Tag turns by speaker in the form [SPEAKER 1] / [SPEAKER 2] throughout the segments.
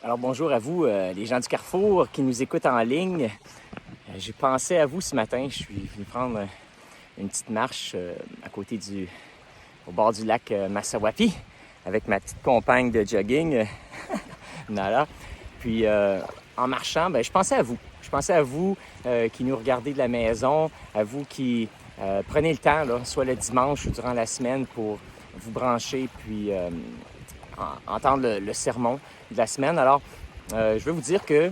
[SPEAKER 1] Alors bonjour à vous, les gens du Carrefour qui nous écoutent en ligne. J'ai pensé à vous ce matin. Je suis venu prendre une petite marche au bord du lac Massawapi avec ma petite compagne de jogging, Nala. Puis en marchant, je pensais à vous. Je pensais à vous qui nous regardez de la maison, à vous qui prenez le temps, là, soit le dimanche ou durant la semaine, pour vous brancher puis entendre le sermon de la semaine. Alors, je veux vous dire que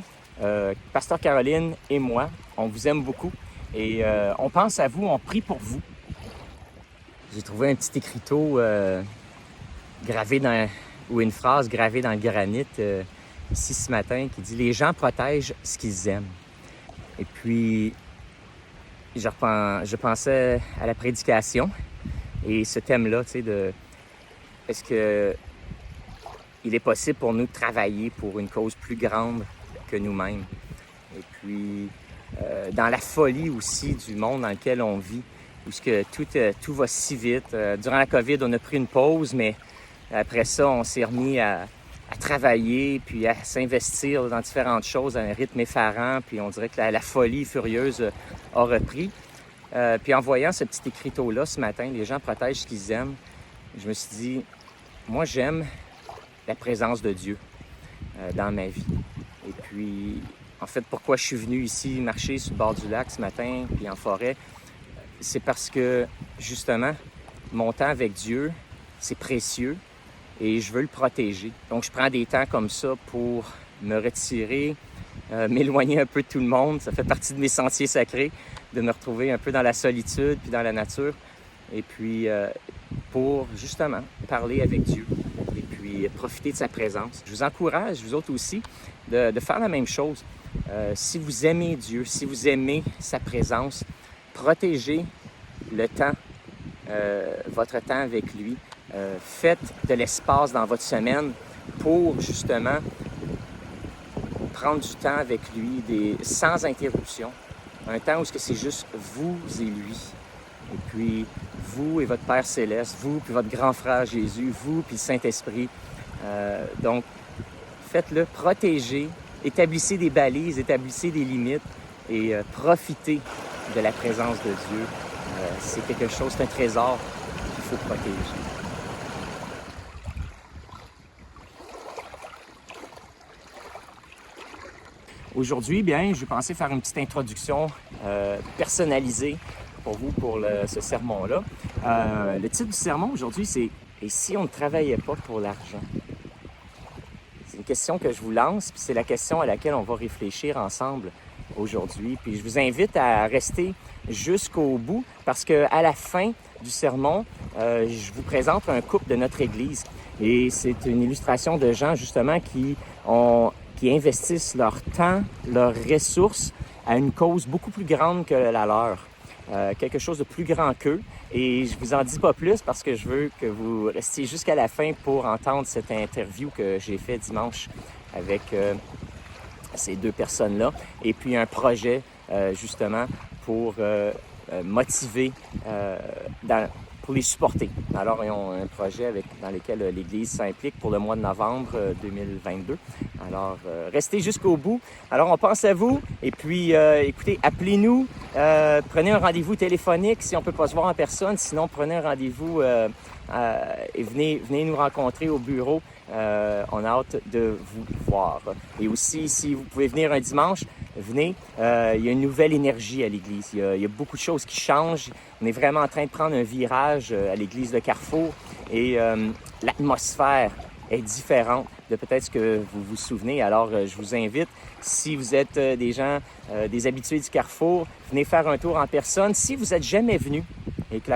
[SPEAKER 1] Pasteur Caroline et moi, on vous aime beaucoup et on pense à vous, on prie pour vous. J'ai trouvé un petit écriteau ou une phrase gravée dans le granit ici ce matin qui dit « Les gens protègent ce qu'ils aiment ». Et puis, je pensais à la prédication et ce thème-là, tu sais, de est-ce que il est possible pour nous de travailler pour une cause plus grande que nous-mêmes. Et puis, dans la folie aussi du monde dans lequel on vit, où tout va si vite. Durant la COVID, on a pris une pause, mais après ça, on s'est remis à travailler, puis à s'investir dans différentes choses à un rythme effarant, puis on dirait que la folie furieuse a repris. Puis en voyant ce petit écriteau-là ce matin, les gens protègent ce qu'ils aiment, je me suis dit, moi j'aime la présence de Dieu dans ma vie. Et puis, en fait, pourquoi je suis venu ici marcher sur le bord du lac ce matin, puis en forêt, c'est parce que, justement, mon temps avec Dieu, c'est précieux et je veux le protéger. Donc, je prends des temps comme ça pour me retirer, m'éloigner un peu de tout le monde. Ça fait partie de mes sentiers sacrés, de me retrouver un peu dans la solitude puis dans la nature. Et puis, pour, justement, parler avec Dieu. Et puis profiter de sa présence. Je vous encourage, vous autres aussi, de faire la même chose. Si vous aimez Dieu, si vous aimez sa présence, protégez le temps, votre temps avec lui. Faites de l'espace dans votre semaine pour justement prendre du temps avec lui, sans interruption. Un temps où c'est juste vous et lui. Et puis, vous et votre Père Céleste, vous puis votre grand frère Jésus, vous puis le Saint-Esprit. Donc, faites-le, protégez, établissez des balises, établissez des limites et profitez de la présence de Dieu. C'est quelque chose, c'est un trésor qu'il faut protéger. Aujourd'hui, bien, je pensais faire une petite introduction personnalisée pour vous, pour ce sermon-là. Le titre du sermon aujourd'hui, c'est « Et si on ne travaillait pas pour l'argent? » C'est une question que je vous lance, puis c'est la question à laquelle on va réfléchir ensemble aujourd'hui. Puis je vous invite à rester jusqu'au bout, parce qu'à la fin du sermon, je vous présente un couple de notre Église. Et c'est une illustration de gens, justement, qui investissent leur temps, leurs ressources à une cause beaucoup plus grande que la leur. Quelque chose de plus grand qu'eux. Et je vous en dis pas plus parce que je veux que vous restiez jusqu'à la fin pour entendre cette interview que j'ai fait dimanche avec ces deux personnes-là. Et puis un projet, justement, pour motiver, pour les supporter. Alors, ils ont un projet dans lequel l'Église s'implique pour le mois de novembre 2022. Alors, restez jusqu'au bout. Alors, on pense à vous. Et puis, écoutez, appelez-nous. Prenez un rendez-vous téléphonique si on ne peut pas se voir en personne. Sinon, prenez un rendez-vous et venez nous rencontrer au bureau. On a hâte de vous voir. Et aussi, si vous pouvez venir un dimanche, venez. Il y a une nouvelle énergie à l'Église. Il y a beaucoup de choses qui changent. On est vraiment en train de prendre un virage à l'Église de Carrefour et l'atmosphère est différente de peut-être ce que vous vous souvenez. Alors, je vous invite, si vous êtes des gens, des habitués du Carrefour, venez faire un tour en personne. Si vous n'êtes jamais venu et que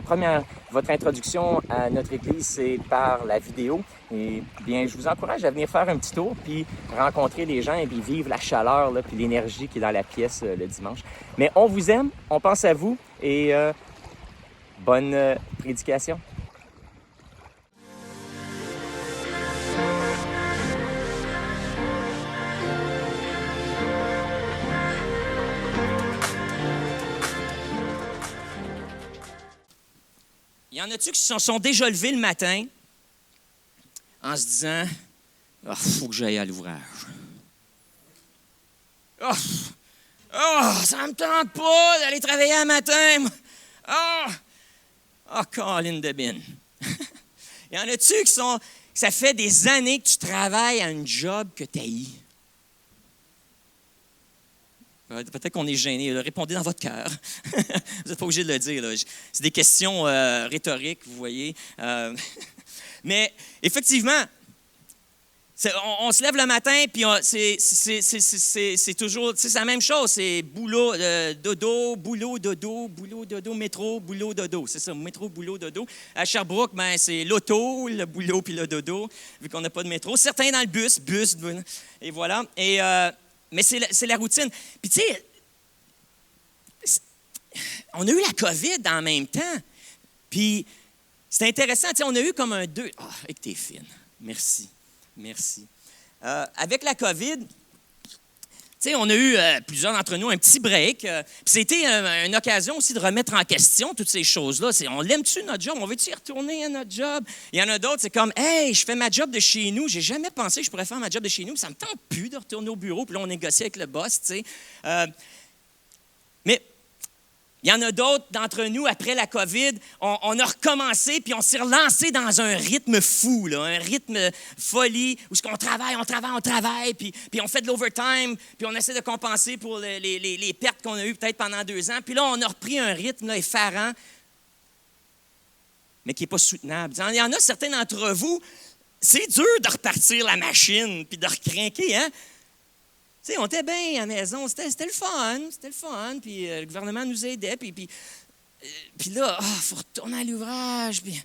[SPEAKER 1] votre introduction à notre Église, c'est par la vidéo, eh bien, je vous encourage à venir faire un petit tour, puis rencontrer les gens et puis vivre la chaleur, là, puis l'énergie qui est dans la pièce le dimanche. Mais on vous aime, on pense à vous et bonne prédication. Y en a-tu qui se sont déjà levés le matin en se disant « Ah, faut que j'aille à l'ouvrage. Oh, ça me tente pas d'aller travailler un matin. Colin de Bin. Il y en a-tu qui sont... Ça fait des années que tu travailles à un job que tu haïs? Peut-être qu'on est gêné. Là. Répondez dans votre cœur. Vous n'êtes pas obligé de le dire. Là. C'est des questions rhétoriques, vous voyez. Mais effectivement, on se lève le matin, puis c'est toujours c'est la même chose. C'est boulot, dodo, boulot, dodo, boulot, dodo, métro, boulot, dodo. C'est ça, métro, boulot, dodo. À Sherbrooke, c'est l'auto, le boulot puis le dodo, vu qu'on n'a pas de métro. Certains dans le bus, et voilà. Mais c'est la routine. Puis tu sais, on a eu la COVID en même temps. Puis c'est intéressant, tu sais, on a eu comme un deux... et que t'es fine. Merci. Avec la COVID, tu sais, on a eu, plusieurs d'entre nous, un petit break. Puis c'était une occasion aussi de remettre en question toutes ces choses-là. On l'aime-tu, notre job? On veut-tu y retourner à notre job? Il y en a d'autres, c'est comme, hey, je fais ma job de chez nous. J'ai jamais pensé que je pourrais faire ma job de chez nous. Ça me tente plus de retourner au bureau. Puis là, on négocie avec le boss, tu sais. Mais il y en a d'autres d'entre nous, après la COVID, on a recommencé, puis on s'est relancé dans un rythme fou, là, un rythme folie, où on travaille, puis on fait de l'overtime, puis on essaie de compenser pour les pertes qu'on a eues peut-être pendant 2 ans. Puis là, on a repris un rythme là, effarant, mais qui n'est pas soutenable. Il y en a certains d'entre vous, c'est dur de repartir la machine, puis de recrinquer, hein? Tu sais, on était bien à la maison, c'était le fun, puis le gouvernement nous aidait, puis là, il faut retourner à l'ouvrage, puis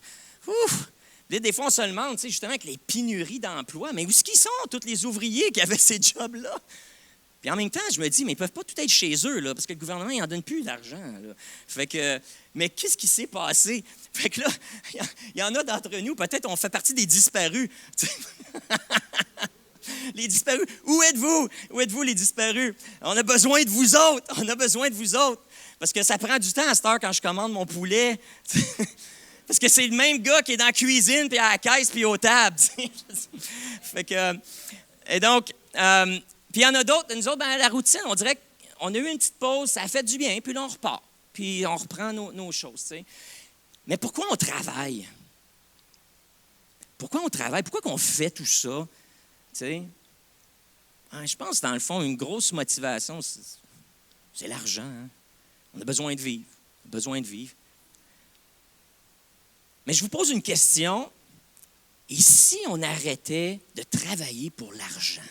[SPEAKER 1] ouf! Là, des fois, on se demande, tu sais, justement, avec les pénuries d'emplois, mais où est-ce qu'ils sont, tous les ouvriers qui avaient ces jobs-là? Puis en même temps, je me dis, mais ils ne peuvent pas tout être chez eux, là, parce que le gouvernement, il n'en donne plus d'argent. Là. Fait que, mais qu'est-ce qui s'est passé? Fait que là, il y en a d'entre nous, peut-être on fait partie des disparus. Les disparus. Où êtes-vous? Où êtes-vous, les disparus? On a besoin de vous autres. Parce que ça prend du temps à cette heure quand je commande mon poulet. Parce que c'est le même gars qui est dans la cuisine, puis à la caisse, puis aux tables. Fait que, et donc, puis il y en a d'autres. Nous autres, dans la routine, on dirait qu'on a eu une petite pause, ça a fait du bien, puis là, on repart. Puis on reprend nos choses. T'sais. Mais pourquoi on travaille? Pourquoi qu'on fait tout ça? Tu sais, je pense, dans le fond, une grosse motivation, c'est l'argent. Hein? On a besoin de vivre. Mais je vous pose une question. Et si on arrêtait de travailler pour l'argent?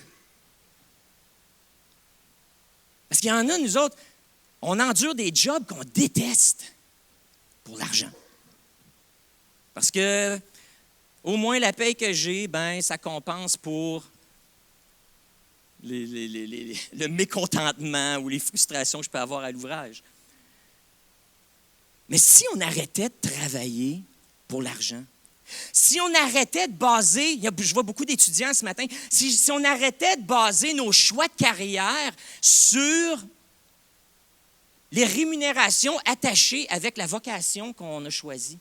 [SPEAKER 1] Parce qu'il y en a, nous autres, on endure des jobs qu'on déteste pour l'argent. Parce que au moins, la paye que j'ai, ça compense pour le mécontentement ou les frustrations que je peux avoir à l'ouvrage. Mais si on arrêtait de travailler pour l'argent, si on arrêtait de baser, je vois beaucoup d'étudiants ce matin, si on arrêtait de baser nos choix de carrière sur les rémunérations attachées avec la vocation qu'on a choisie,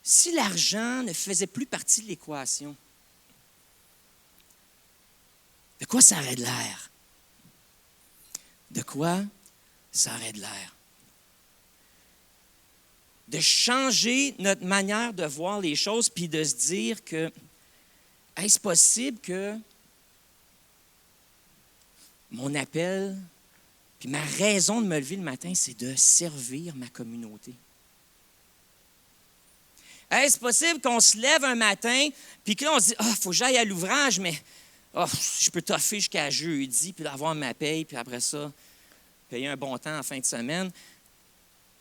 [SPEAKER 1] si l'argent ne faisait plus partie de l'équation, de quoi ça aurait de l'air? De changer notre manière de voir les choses puis de se dire que est-ce possible que mon appel puis ma raison de me lever le matin, c'est de servir ma communauté? Est-ce possible qu'on se lève un matin puis que là, on se dit « il faut que j'aille à l'ouvrage, mais je peux toffer jusqu'à jeudi puis avoir ma paye, puis après ça, payer un bon temps en fin de semaine. »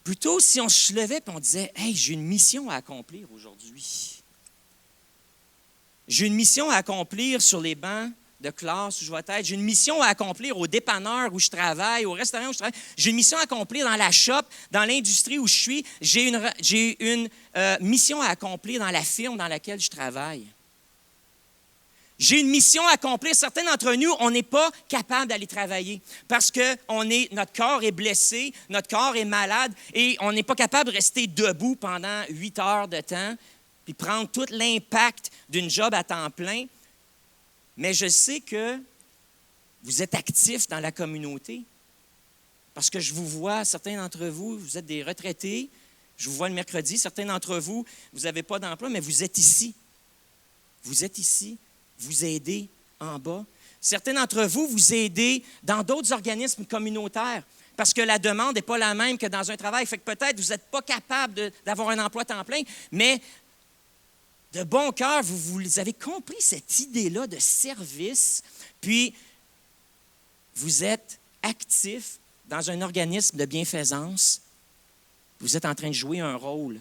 [SPEAKER 1] Plutôt, si on se levait et on disait « Hey, j'ai une mission à accomplir aujourd'hui. J'ai une mission à accomplir sur les bancs de classe où je vais être. J'ai une mission à accomplir au dépanneur où je travaille, au restaurant où je travaille. J'ai une mission à accomplir dans la shop, dans l'industrie où je suis. J'ai une mission à accomplir dans la firme dans laquelle je travaille. J'ai une mission à accomplir. Certains d'entre nous, on n'est pas capable d'aller travailler parce que notre corps est blessé, notre corps est malade et on n'est pas capable de rester debout pendant 8 heures de temps puis prendre tout l'impact d'une job à temps plein.
[SPEAKER 2] mais je sais que vous êtes actifs dans la communauté. Parce que je vous vois, certains d'entre vous, vous êtes des retraités. Je vous vois le mercredi. Certains d'entre vous, vous n'avez pas d'emploi, mais vous êtes ici. Vous êtes ici. Vous aidez en bas. Certains d'entre vous, vous aidez dans d'autres organismes communautaires parce que la demande n'est pas la même que dans un travail. Fait que peut-être vous n'êtes pas capable d'avoir un emploi à temps plein, mais de bon cœur, vous avez compris cette idée-là de service, puis vous êtes actif dans un organisme de bienfaisance. Vous êtes en train de jouer un rôle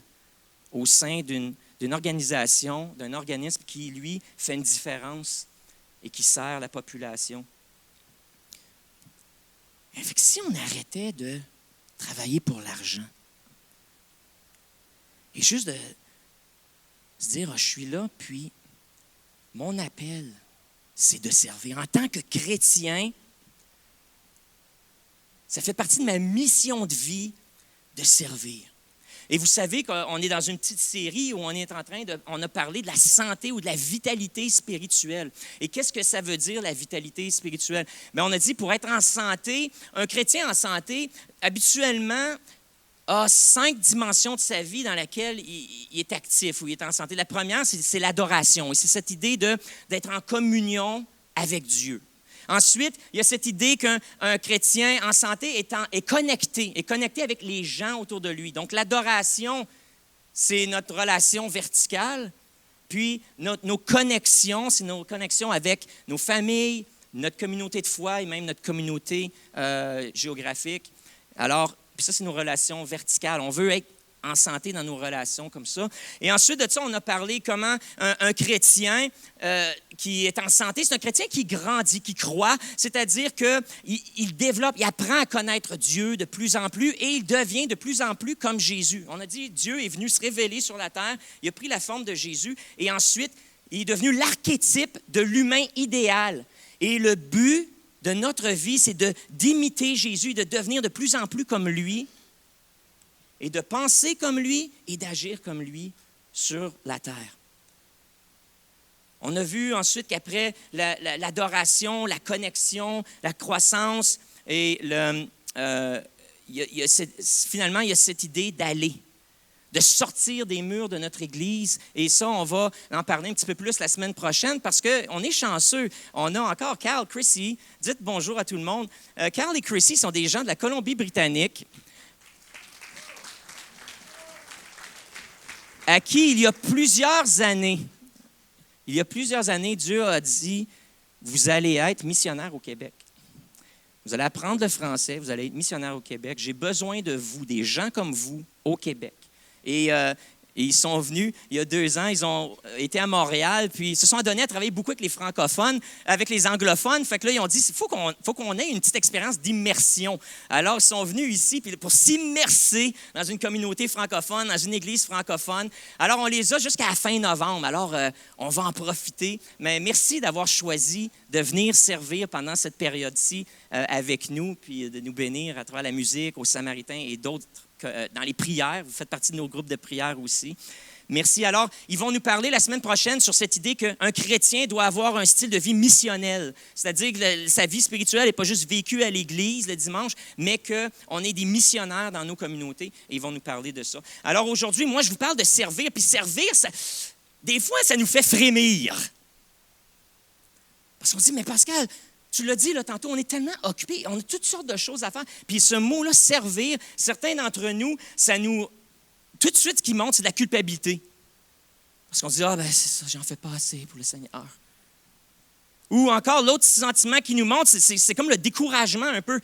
[SPEAKER 2] au sein d'une organisation, d'un organisme qui, lui, fait une différence et qui sert la population. Fait que si on arrêtait de travailler pour l'argent et juste de se dire, je suis là, puis mon appel, c'est de servir. En tant que chrétien, ça fait partie de ma mission de vie de servir. Et vous savez qu'on est dans une petite série où on a parlé de la santé ou de la vitalité spirituelle. Et qu'est-ce que ça veut dire, la vitalité spirituelle? Bien, on a dit, pour être en santé, un chrétien en santé, habituellement, a 5 dimensions de sa vie dans lesquelles il est actif ou il est en santé. La première, c'est l'adoration. Et c'est cette idée d'être en communion avec Dieu. Ensuite, il y a cette idée qu'un chrétien en santé est connecté avec les gens autour de lui. Donc, l'adoration, c'est notre relation verticale. Puis, nos connexions, c'est nos connexions avec nos familles, notre communauté de foi et même notre communauté géographique. Alors, puis ça, c'est nos relations verticales. On veut être en santé dans nos relations comme ça. Et ensuite de ça, on a parlé comment un chrétien qui est en santé, c'est un chrétien qui grandit, qui croit, c'est-à-dire qu'il développe, il apprend à connaître Dieu de plus en plus et il devient de plus en plus comme Jésus. On a dit, Dieu est venu se révéler sur la terre, il a pris la forme de Jésus et ensuite, il est devenu l'archétype de l'humain idéal. Et le but de notre vie, c'est d'imiter Jésus, de devenir de plus en plus comme lui, et de penser comme lui et d'agir comme lui sur la terre. On a vu ensuite qu'après l'adoration, la connexion, la croissance, et finalement, il y a cette idée d'aller, de sortir des murs de notre Église. Et ça, on va en parler un petit peu plus la semaine prochaine parce qu'on est chanceux. On a encore Carl, Chrissy. Dites bonjour à tout le monde. Carl et Chrissy sont des gens de la Colombie-Britannique à qui, il y a plusieurs années, Dieu a dit, vous allez être missionnaire au Québec. Vous allez apprendre le français, vous allez être missionnaire au Québec. J'ai besoin de vous, des gens comme vous, au Québec. Et ils sont venus il y a 2 ans, ils ont été à Montréal, puis ils se sont donnés à travailler beaucoup avec les francophones, avec les anglophones. Fait que là, ils ont dit, il faut qu'on ait une petite expérience d'immersion. Alors, ils sont venus ici puis pour s'immerser dans une communauté francophone, dans une église francophone. Alors, on les a jusqu'à la fin novembre. Alors, on va en profiter. Mais merci d'avoir choisi de venir servir pendant cette période-ci avec nous, puis de nous bénir à travers la musique, aux Samaritains et d'autres dans les prières. Vous faites partie de nos groupes de prières aussi. Merci. Alors, ils vont nous parler la semaine prochaine sur cette idée qu'un chrétien doit avoir un style de vie missionnel. C'est-à-dire que sa vie spirituelle n'est pas juste vécue à l'Église le dimanche, mais qu'on est des missionnaires dans nos communautés et ils vont nous parler de ça. Alors aujourd'hui, moi, je vous parle de servir. Puis servir, des fois, ça nous fait frémir. Parce qu'on se dit, mais Pascal, tu l'as dit là, tantôt, on est tellement occupés, on a toutes sortes de choses à faire. Puis ce mot-là, servir, certains d'entre nous, tout de suite, ce qui monte, c'est de la culpabilité. Parce qu'on se dit, c'est ça, j'en fais pas assez pour le Seigneur. Ou encore, l'autre sentiment qui nous monte, c'est comme le découragement un peu.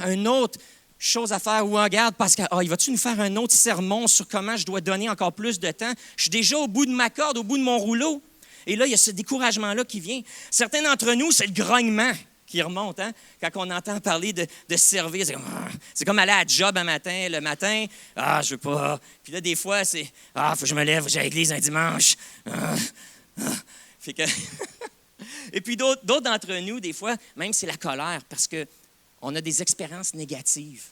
[SPEAKER 2] Une autre chose à faire. Ou regarde, Pascal, il va-tu nous faire un autre sermon sur comment je dois donner encore plus de temps? Je suis déjà au bout de ma corde, au bout de mon rouleau. Et là, il y a ce découragement-là qui vient. Certains d'entre nous, c'est le grognement qui remonte, hein? Quand on entend parler de servir. C'est comme aller à la job le matin, je veux pas. Puis là, des fois, c'est, faut que je me lève, faut que j'aille à l'église un dimanche. Fait que Et puis d'autres d'entre nous, des fois, même c'est la colère parce qu'on a des expériences négatives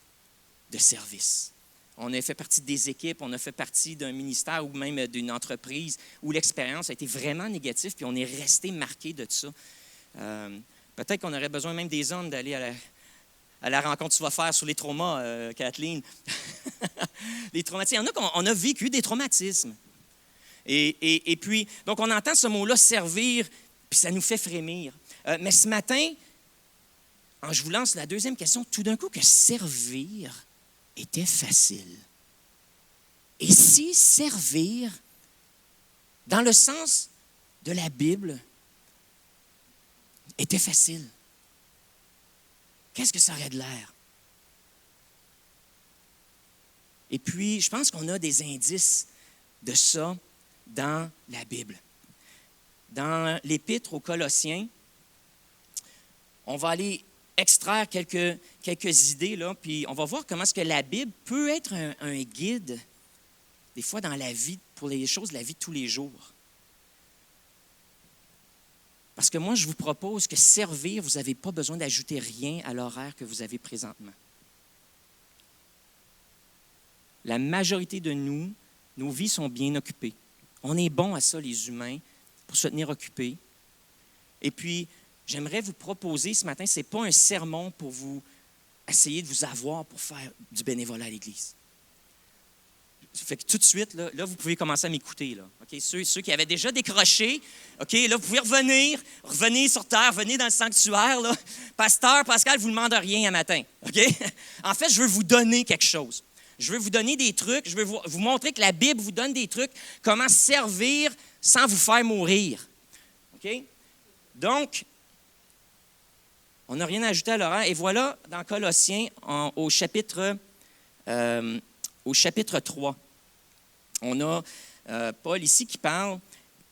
[SPEAKER 2] de service. On a fait partie des équipes, on a fait partie d'un ministère ou même d'une entreprise où l'expérience a été vraiment négative, puis on est resté marqué de ça. Peut-être qu'on aurait besoin même des hommes d'aller à la rencontre que tu vas faire sur les traumas, Kathleen. Les traumatismes. Il y en a qu'on a vécu des traumatismes. Et puis, donc on entend ce mot-là, servir, puis ça nous fait frémir. Mais ce matin, je vous lance la deuxième question, tout d'un coup que servir était facile. Et si servir, dans le sens de la Bible, était facile? Qu'est-ce que ça aurait de l'air? Et puis, je pense qu'on a des indices de ça dans la Bible. Dans l'Épître aux Colossiens, on va aller extraire quelques idées, là, puis on va voir comment est-ce que la Bible peut être un guide, des fois dans la vie, pour les choses de la vie de tous les jours. Parce que moi, je vous propose que servir, vous n'avez pas besoin d'ajouter rien à l'horaire que vous avez présentement. La majorité de nous, nos vies sont bien occupées. On est bon à ça, les humains, pour se tenir occupés. Et puis, j'aimerais vous proposer ce matin, ce n'est pas un sermon pour vous essayer de vous avoir pour faire du bénévolat à l'Église. Ça fait que tout de suite, là vous pouvez commencer à m'écouter. Là. Okay? Ceux qui avaient déjà décroché, okay, là, vous pouvez revenir sur terre, venir dans le sanctuaire. Là. Pasteur Pascal ne vous demande rien un matin. Okay? En fait, je veux vous donner quelque chose. Je veux vous donner des trucs. Je veux vous montrer que la Bible vous donne des trucs, comment servir sans vous faire mourir. Okay? Donc, on n'a rien à ajouter à l'horaire. Et voilà, dans Colossiens, au chapitre 3, on a Paul ici qui parle.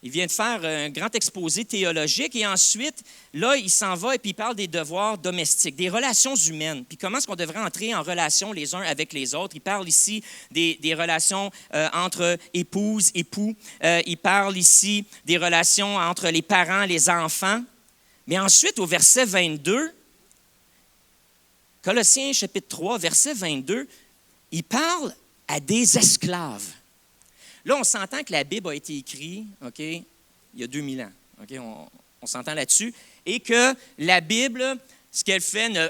[SPEAKER 2] Il vient de faire un grand exposé théologique et ensuite, là, il s'en va et puis il parle des devoirs domestiques, des relations humaines. Puis comment est-ce qu'on devrait entrer en relation les uns avec les autres? Il parle ici des relations entre épouses, époux. Il parle ici des relations entre les parents, les enfants. Mais ensuite, au verset 22, Colossiens chapitre 3, verset 22, il parle à des esclaves. Là, on s'entend que la Bible a été écrite, OK, il y a 2000 ans. OK, on s'entend là-dessus. Et que la Bible, ce qu'elle fait, ne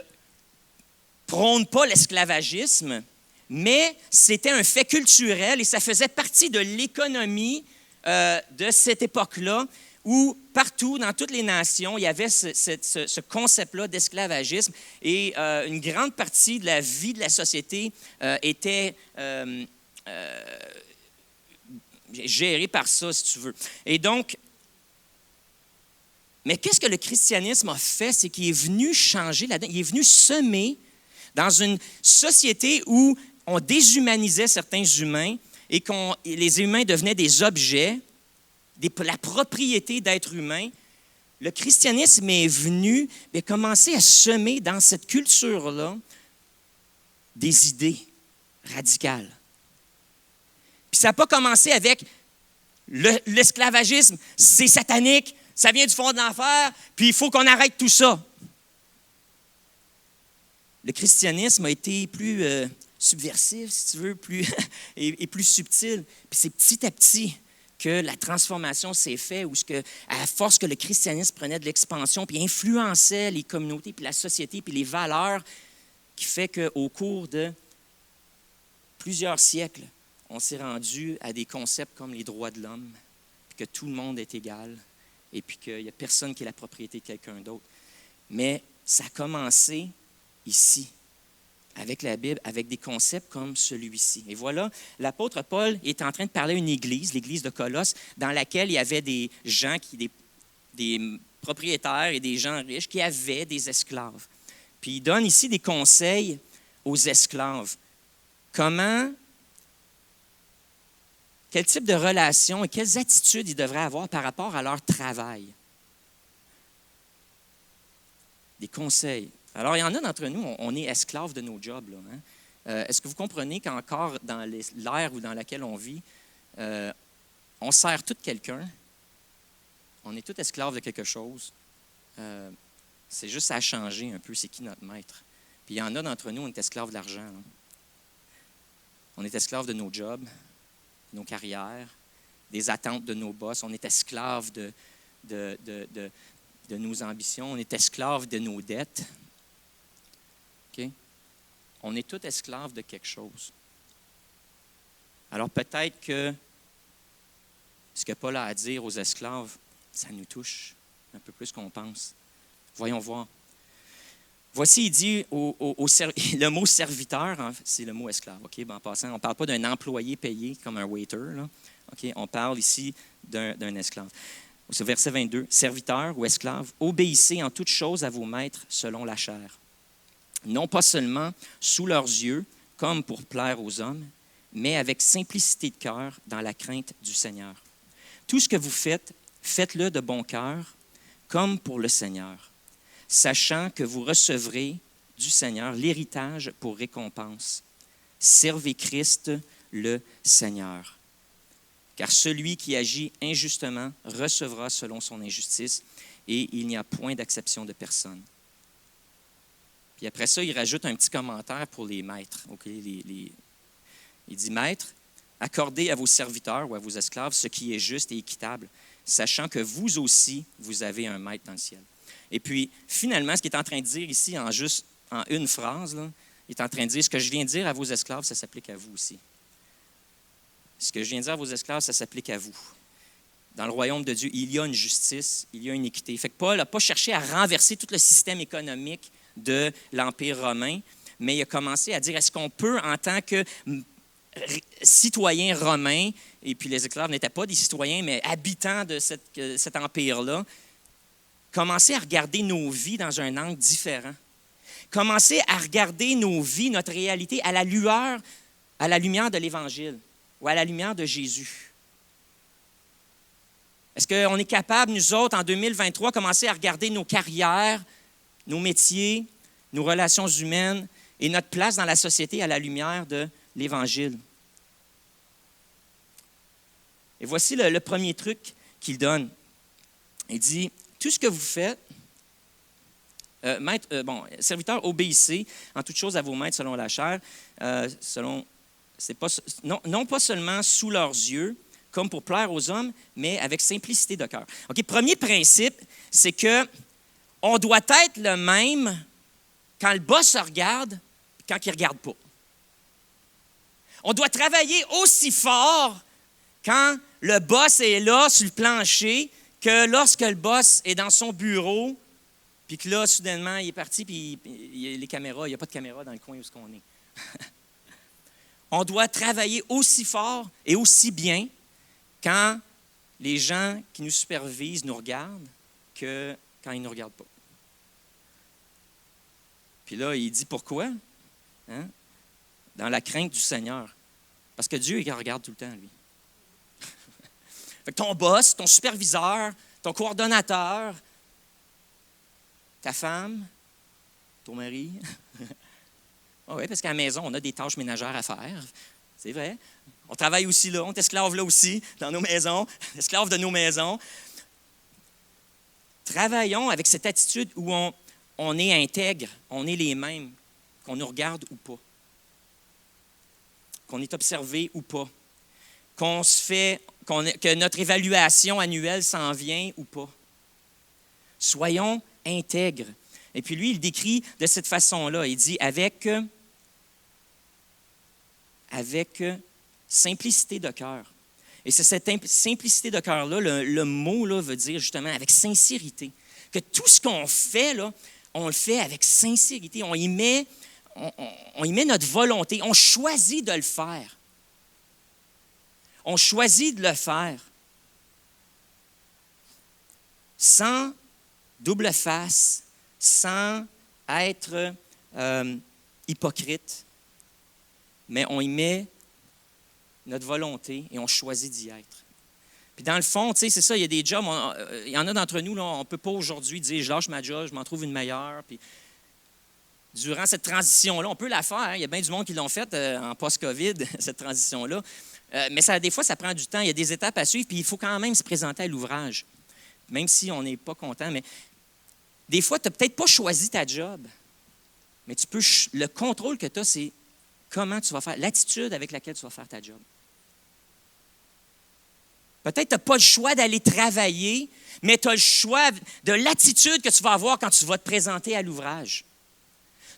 [SPEAKER 2] prône pas l'esclavagisme, mais c'était un fait culturel et ça faisait partie de l'économie de cette époque-là où partout, dans toutes les nations, il y avait ce concept-là d'esclavagisme et une grande partie de la vie de la société était gérée par ça, si tu veux. Et donc, mais qu'est-ce que le christianisme a fait? C'est qu'il est venu changer là-dedans. Il est venu semer dans une société où on déshumanisait certains humains et les humains devenaient des objets, la propriété d'être humain. Le christianisme est venu commencer à semer dans cette culture-là des idées radicales. Puis ça n'a pas commencé avec l'esclavagisme, c'est satanique, ça vient du fond de l'enfer, puis il faut qu'on arrête tout ça. Le christianisme a été plus subversif, si tu veux, et plus subtil. Puis c'est petit à petit que la transformation s'est faite, où à force que le christianisme prenait de l'expansion, puis influençait les communautés, puis la société, puis les valeurs, qui fait qu'au cours de plusieurs siècles, on s'est rendu à des concepts comme les droits de l'homme, puis que tout le monde est égal, et puis qu'il n'y a personne qui est la propriété de quelqu'un d'autre. Mais ça a commencé ici, avec la Bible, avec des concepts comme celui-ci. Et voilà, l'apôtre Paul est en train de parler à une église, l'église de Colosse, dans laquelle il y avait des gens, des propriétaires et des gens riches qui avaient des esclaves. Puis il donne ici des conseils aux esclaves. Quel type de relation et quelles attitudes ils devraient avoir par rapport à leur travail. Des conseils. Alors, il y en a d'entre nous, on est esclaves de nos jobs. Là, hein? Est-ce que vous comprenez qu'encore dans l'ère dans laquelle on vit, on sert tout quelqu'un, on est tout esclaves de quelque chose. C'est juste à changer un peu, c'est qui notre maître. Puis il y en a d'entre nous, on est esclaves de l'argent. Hein? On est esclaves de nos jobs, de nos carrières, des attentes de nos boss. On est esclaves de de nos ambitions, on est esclave de nos dettes. OK? On est tous esclaves de quelque chose. Alors peut-être que ce que Paul a à dire aux esclaves, ça nous touche un peu plus qu'on pense. Voyons voir. Voici, il dit le mot serviteur, hein, c'est le mot esclave. OK? En passant, on ne parle pas d'un employé payé comme un waiter. Là. OK? On parle ici d'un esclave. Au verset 22, serviteur ou esclave, obéissez en toutes choses à vos maîtres selon la chair. Non pas seulement sous leurs yeux, comme pour plaire aux hommes, mais avec simplicité de cœur dans la crainte du Seigneur. Tout ce que vous faites, faites-le de bon cœur, comme pour le Seigneur, sachant que vous recevrez du Seigneur l'héritage pour récompense. Servez Christ le Seigneur. Car celui qui agit injustement recevra selon son injustice, et il n'y a point d'acception de personne. Puis après ça, il rajoute un petit commentaire pour les maîtres. Okay? Il dit, maître, accordez à vos serviteurs ou à vos esclaves ce qui est juste et équitable, sachant que vous aussi, vous avez un maître dans le ciel. Et puis, finalement, ce qu'il est en train de dire ici, en une phrase, là, il est en train de dire, ce que je viens de dire à vos esclaves, ça s'applique à vous aussi. Ce que je viens de dire à vos esclaves, ça s'applique à vous. Dans le royaume de Dieu, il y a une justice, il y a une équité. Fait que Paul n'a pas cherché à renverser tout le système économique de l'Empire romain, mais il a commencé à dire, est-ce qu'on peut, en tant que citoyens romains, et puis les esclaves n'étaient pas des citoyens, mais habitants de cet empire-là, commencer à regarder nos vies dans un angle différent. Commencer à regarder nos vies, notre réalité, à la lumière de l'Évangile ou à la lumière de Jésus. Est-ce qu'on est capable, nous autres, en 2023, commencer à regarder nos carrières, nos métiers, nos relations humaines et notre place dans la société à la lumière de l'Évangile? Et voici le premier truc qu'il donne. Il dit, tout ce que vous faites, serviteurs, obéissez en toutes choses à vos maîtres selon la chair, non pas seulement sous leurs yeux, comme pour plaire aux hommes, mais avec simplicité de cœur. OK, premier principe, c'est que on doit être le même quand le boss se regarde et quand il ne regarde pas. On doit travailler aussi fort quand le boss est là sur le plancher que lorsque le boss est dans son bureau, puis que là, soudainement, il est parti, puis il y a les caméras, il n'y a pas de caméra dans le coin où on est. On doit travailler aussi fort et aussi bien quand les gens qui nous supervisent nous regardent que quand ils ne nous regardent pas. Puis là, il dit pourquoi? Hein? Dans la crainte du Seigneur. Parce que Dieu, il regarde tout le temps, lui. Fait que ton boss, ton superviseur, ton coordonnateur, ta femme, ton mari. Oui, parce qu'à la maison, on a des tâches ménagères à faire. C'est vrai. On travaille aussi là, on est esclave là aussi, dans nos maisons, esclave de nos maisons. Travaillons avec cette attitude où on est intègre, on est les mêmes, qu'on nous regarde ou pas, qu'on est observé ou pas, que notre évaluation annuelle s'en vient ou pas. Soyons intègres. Et puis lui, il décrit de cette façon-là. Il dit avec simplicité de cœur. Et c'est cette simplicité de cœur-là, le mot là, veut dire justement avec sincérité. Que tout ce qu'on fait, là, on le fait avec sincérité. On y met notre volonté. On choisit de le faire. On choisit de le faire. Sans double face, sans être hypocrite, mais on y met notre volonté et on choisit d'y être. Puis dans le fond, tu sais, c'est ça, il y a des jobs, il y en a d'entre nous, là, on ne peut pas aujourd'hui dire « je lâche ma job, je m'en trouve une meilleure ». Puis durant cette transition-là, on peut la faire, hein, il y a bien du monde qui l'ont faite en post-COVID, cette transition-là, mais des fois, ça prend du temps, il y a des étapes à suivre, puis il faut quand même se présenter à l'ouvrage, même si on n'est pas content, mais des fois, tu n'as peut-être pas choisi ta job, mais le contrôle que tu as, c'est comment tu vas faire, l'attitude avec laquelle tu vas faire ta job. Peut-être tu n'as pas le choix d'aller travailler, mais tu as le choix de l'attitude que tu vas avoir quand tu vas te présenter à l'ouvrage.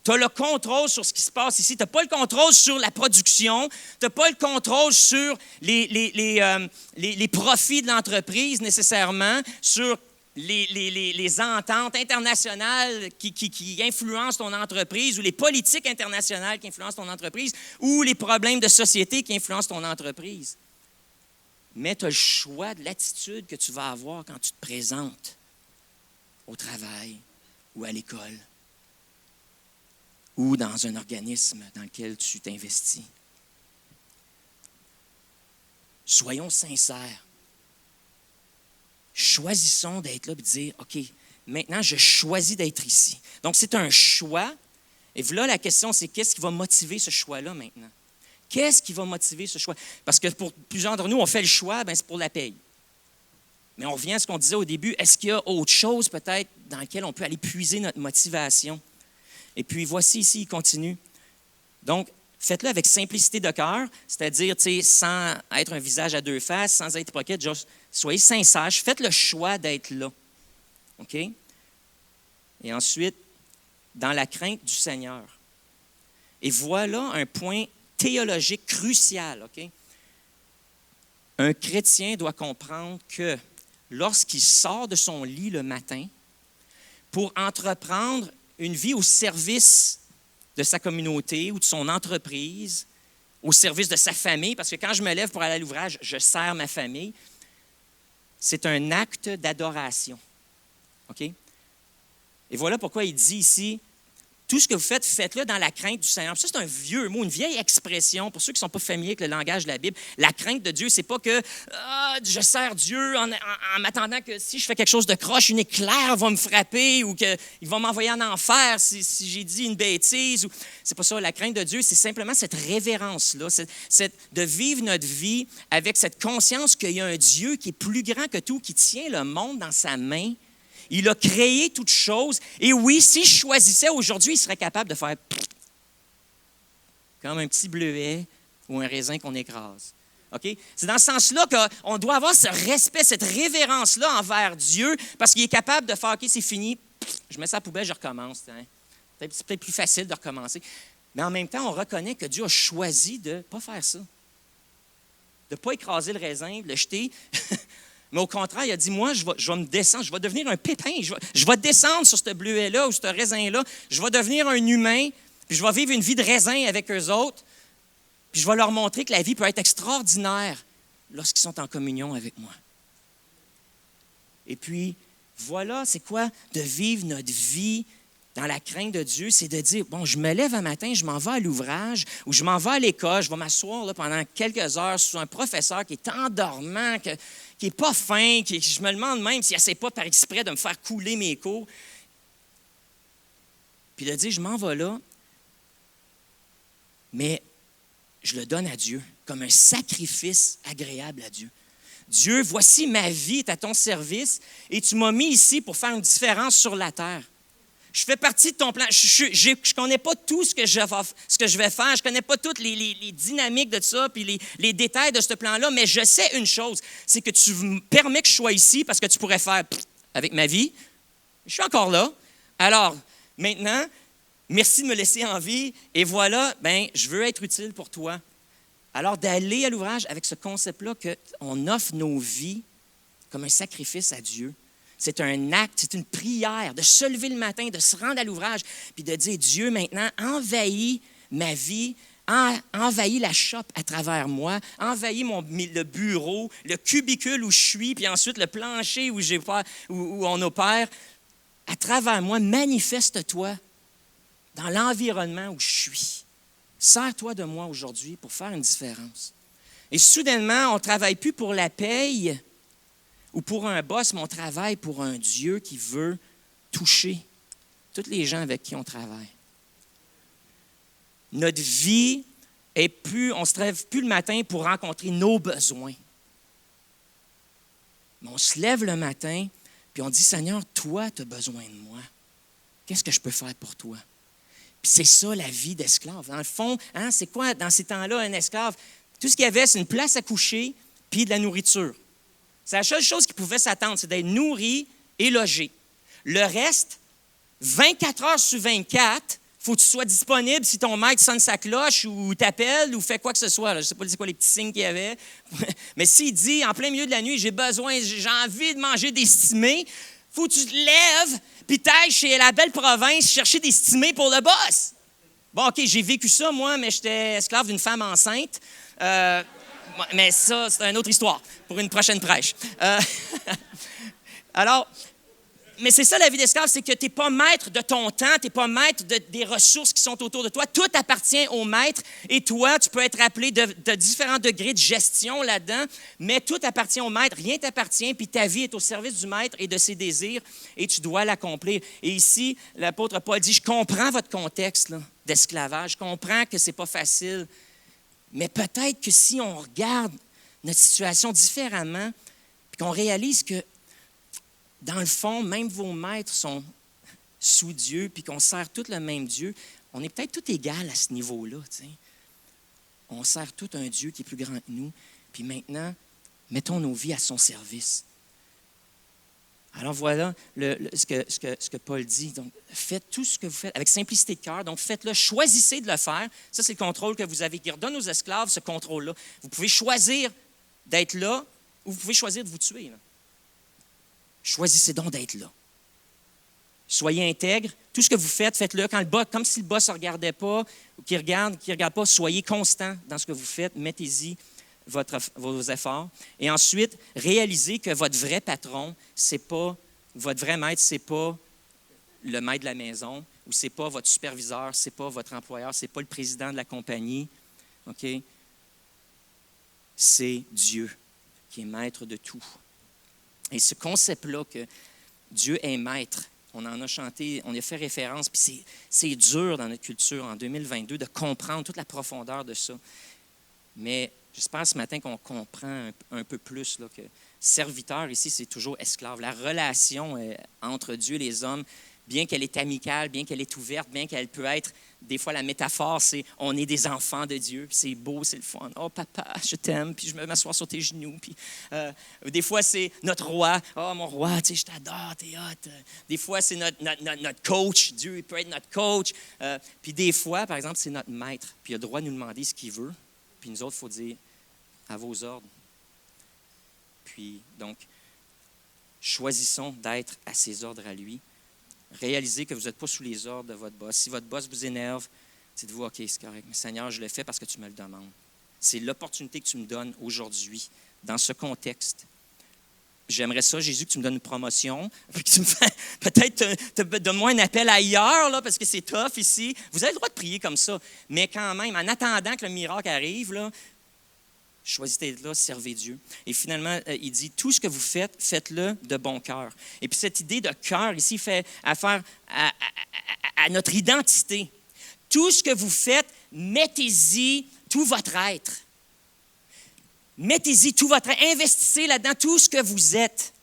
[SPEAKER 2] Tu as le contrôle sur ce qui se passe ici. Tu n'as pas le contrôle sur la production. Tu n'as pas le contrôle sur les profits de l'entreprise nécessairement, sur les ententes internationales qui influencent ton entreprise ou les politiques internationales qui influencent ton entreprise ou les problèmes de société qui influencent ton entreprise. Mais tu as le choix de l'attitude que tu vas avoir quand tu te présentes au travail ou à l'école ou dans un organisme dans lequel tu t'investis. Soyons sincères. Choisissons d'être là et de dire, OK, maintenant, je choisis d'être ici. Donc, c'est un choix. Et là, la question, c'est qu'est-ce qui va motiver ce choix-là maintenant? Qu'est-ce qui va motiver ce choix? Parce que pour plusieurs d'entre nous, on fait le choix, bien, c'est pour la paye. Mais on revient à ce qu'on disait au début. Est-ce qu'il y a autre chose peut-être dans laquelle on peut aller puiser notre motivation? Et puis, voici ici, il continue. Donc, faites-le avec simplicité de cœur, c'est-à-dire, sans être un visage à deux faces, sans être hypocrite, juste soyez sincères. Faites le choix d'être là. OK? Et ensuite, dans la crainte du Seigneur. Et voilà un point théologique crucial. OK? Un chrétien doit comprendre que lorsqu'il sort de son lit le matin pour entreprendre une vie au service de sa communauté ou de son entreprise, au service de sa famille, parce que quand je me lève pour aller à l'ouvrage, je sers ma famille, c'est un acte d'adoration. OK? Et voilà pourquoi il dit ici, tout ce que vous faites, faites-le dans la crainte du Seigneur. Ça, c'est un vieux mot, une vieille expression. Pour ceux qui ne sont pas familiers avec le langage de la Bible, la crainte de Dieu, c'est pas que je sers Dieu en m'attendant que si je fais quelque chose de croche, une éclair va me frapper ou qu'il va m'envoyer en enfer si j'ai dit une bêtise. C'est pas ça. La crainte de Dieu, c'est simplement cette révérence-là, de vivre notre vie avec cette conscience qu'il y a un Dieu qui est plus grand que tout, qui tient le monde dans sa main. Il a créé toutes choses. Et oui, si je choisissais aujourd'hui, il serait capable de faire comme un petit bleuet ou un raisin qu'on écrase. OK? C'est dans ce sens-là qu'on doit avoir ce respect, cette révérence-là envers Dieu, parce qu'il est capable de faire, OK, c'est fini, je mets ça à la poubelle, je recommence. Hein? C'est peut-être plus facile de recommencer. Mais en même temps, on reconnaît que Dieu a choisi de ne pas faire ça. De ne pas écraser le raisin, de le jeter. Mais au contraire, il a dit, moi, je vais me descendre, je vais devenir un pépin, je vais descendre sur ce bleuet-là ou ce raisin-là, je vais devenir un humain, puis je vais vivre une vie de raisin avec eux autres, puis je vais leur montrer que la vie peut être extraordinaire lorsqu'ils sont en communion avec moi. Et puis, voilà, c'est quoi de vivre notre vie dans la crainte de Dieu, c'est de dire, bon, je me lève un matin, je m'en vais à l'ouvrage ou je m'en vais à l'école, je vais m'asseoir là, pendant quelques heures sous un professeur qui est endormant, qui n'est pas fin, je me demande même s'il n'essaie pas par exprès de me faire couler mes cours. Puis de dire, je m'en vais là, mais je le donne à Dieu comme un sacrifice agréable à Dieu. Dieu, voici ma vie est à ton service et tu m'as mis ici pour faire une différence sur la terre. Je fais partie de ton plan. Je ne connais pas tout ce que je vais faire. Je ne connais pas toutes les dynamiques de ça puis les détails de ce plan-là, mais je sais une chose, c'est que tu me permets que je sois ici parce que tu pourrais faire avec ma vie. Je suis encore là. Alors, maintenant, merci de me laisser en vie et voilà, je veux être utile pour toi. Alors, d'aller à l'ouvrage avec ce concept-là qu'on offre nos vies comme un sacrifice à Dieu. C'est un acte, c'est une prière de se lever le matin, de se rendre à l'ouvrage, puis de dire, Dieu, maintenant, envahis ma vie, envahis la shop à travers moi, envahis le bureau, le cubicule où je suis, puis ensuite le plancher où on opère. À travers moi, manifeste-toi dans l'environnement où je suis. Sers-toi de moi aujourd'hui pour faire une différence. Et soudainement, on ne travaille plus pour la paye, ou pour un boss, mais on travaille pour un Dieu qui veut toucher tous les gens avec qui on travaille. Notre vie est plus, on ne se lève plus le matin pour rencontrer nos besoins. Mais on se lève le matin, puis on dit, Seigneur, toi, tu as besoin de moi. Qu'est-ce que je peux faire pour toi? Puis c'est ça la vie d'esclave. Dans le fond, c'est quoi dans ces temps-là un esclave? Tout ce qu'il y avait, c'est une place à coucher, puis de la nourriture. C'est la seule chose qui pouvait s'attendre, c'est d'être nourri et logé. Le reste, 24 heures sur 24, il faut que tu sois disponible si ton maître sonne sa cloche ou t'appelle ou fait quoi que ce soit. Là. Je ne sais pas c'est quoi les petits signes qu'il y avait. Mais s'il dit, en plein milieu de la nuit, j'ai envie de manger des stimés, il faut que tu te lèves puis t'ailles chez la belle province chercher des stimés pour le boss. Bon, OK, j'ai vécu ça, moi, mais j'étais esclave d'une femme enceinte. Mais ça, c'est une autre histoire pour une prochaine prêche. Alors, mais c'est ça la vie d'esclave, c'est que tu n'es pas maître de ton temps, tu n'es pas maître des ressources qui sont autour de toi. Tout appartient au maître et toi, tu peux être appelé de différents degrés de gestion là-dedans, mais tout appartient au maître, rien t'appartient, puis ta vie est au service du maître et de ses désirs et tu dois l'accomplir. Et ici, l'apôtre Paul dit, je comprends votre contexte là, d'esclavage, je comprends que ce n'est pas facile, mais peut-être que si on regarde notre situation différemment, puis qu'on réalise que dans le fond, même vos maîtres sont sous Dieu, puis qu'on sert tout le même Dieu, on est peut-être tout égal à ce niveau-là. T'sais. On sert tout un Dieu qui est plus grand que nous, puis maintenant, mettons nos vies à son service. Alors voilà ce que Paul dit. Donc, faites tout ce que vous faites avec simplicité de cœur. Donc, faites-le, choisissez de le faire. Ça, c'est le contrôle que vous avez qui redonne aux esclaves, ce contrôle-là. Vous pouvez choisir d'être là ou vous pouvez choisir de vous tuer. Là. Choisissez donc d'être là. Soyez intègre. Tout ce que vous faites, faites-le comme si le boss ne regardait pas ou qu'il ne regarde pas. Soyez constant dans ce que vous faites. Mettez-y vos efforts. Et ensuite, réalisez que votre vrai patron, votre vrai maître, ce n'est pas le maître de la maison ou ce n'est pas votre superviseur, ce n'est pas votre employeur, ce n'est pas le président de la compagnie. OK? C'est Dieu qui est maître de tout. Et ce concept-là que Dieu est maître, on en a chanté, on y a fait référence, puis c'est dur dans notre culture en 2022 de comprendre toute la profondeur de ça. Mais j'espère ce matin qu'on comprend un peu plus là, que serviteur ici, c'est toujours esclave. La relation entre Dieu et les hommes, bien qu'elle est amicale, bien qu'elle est ouverte, bien qu'elle peut être, des fois la métaphore, c'est on est des enfants de Dieu, puis c'est beau, c'est le fun. Oh papa, je t'aime, puis je me m'assois sur tes genoux. Puis, des fois, c'est notre roi. Oh mon roi, tu sais, je t'adore, t'es hot. Des fois, c'est notre coach. Dieu, il peut être notre coach. Puis des fois, par exemple, c'est notre maître. Puis il a le droit de nous demander ce qu'il veut. Puis nous autres, il faut dire à vos ordres. Puis donc, choisissons d'être à ses ordres à lui. Réalisez que vous n'êtes pas sous les ordres de votre boss. Si votre boss vous énerve, dites-vous, OK, c'est correct, mais Seigneur, je le fais parce que tu me le demandes. C'est l'opportunité que tu me donnes aujourd'hui, dans ce contexte. J'aimerais ça, Jésus, que tu me donnes une promotion, que tu me fais, peut-être donne-moi un appel ailleurs, là, parce que c'est tough ici. Vous avez le droit de prier comme ça, mais quand même, en attendant que le miracle arrive, là, choisissez d'être là, servez Dieu. Et finalement, il dit, tout ce que vous faites, faites-le de bon cœur. Et puis cette idée de cœur ici fait affaire à notre identité. Tout ce que vous faites, mettez-y tout votre être. Mettez-y tout votre être. Investissez là-dedans tout ce que vous êtes.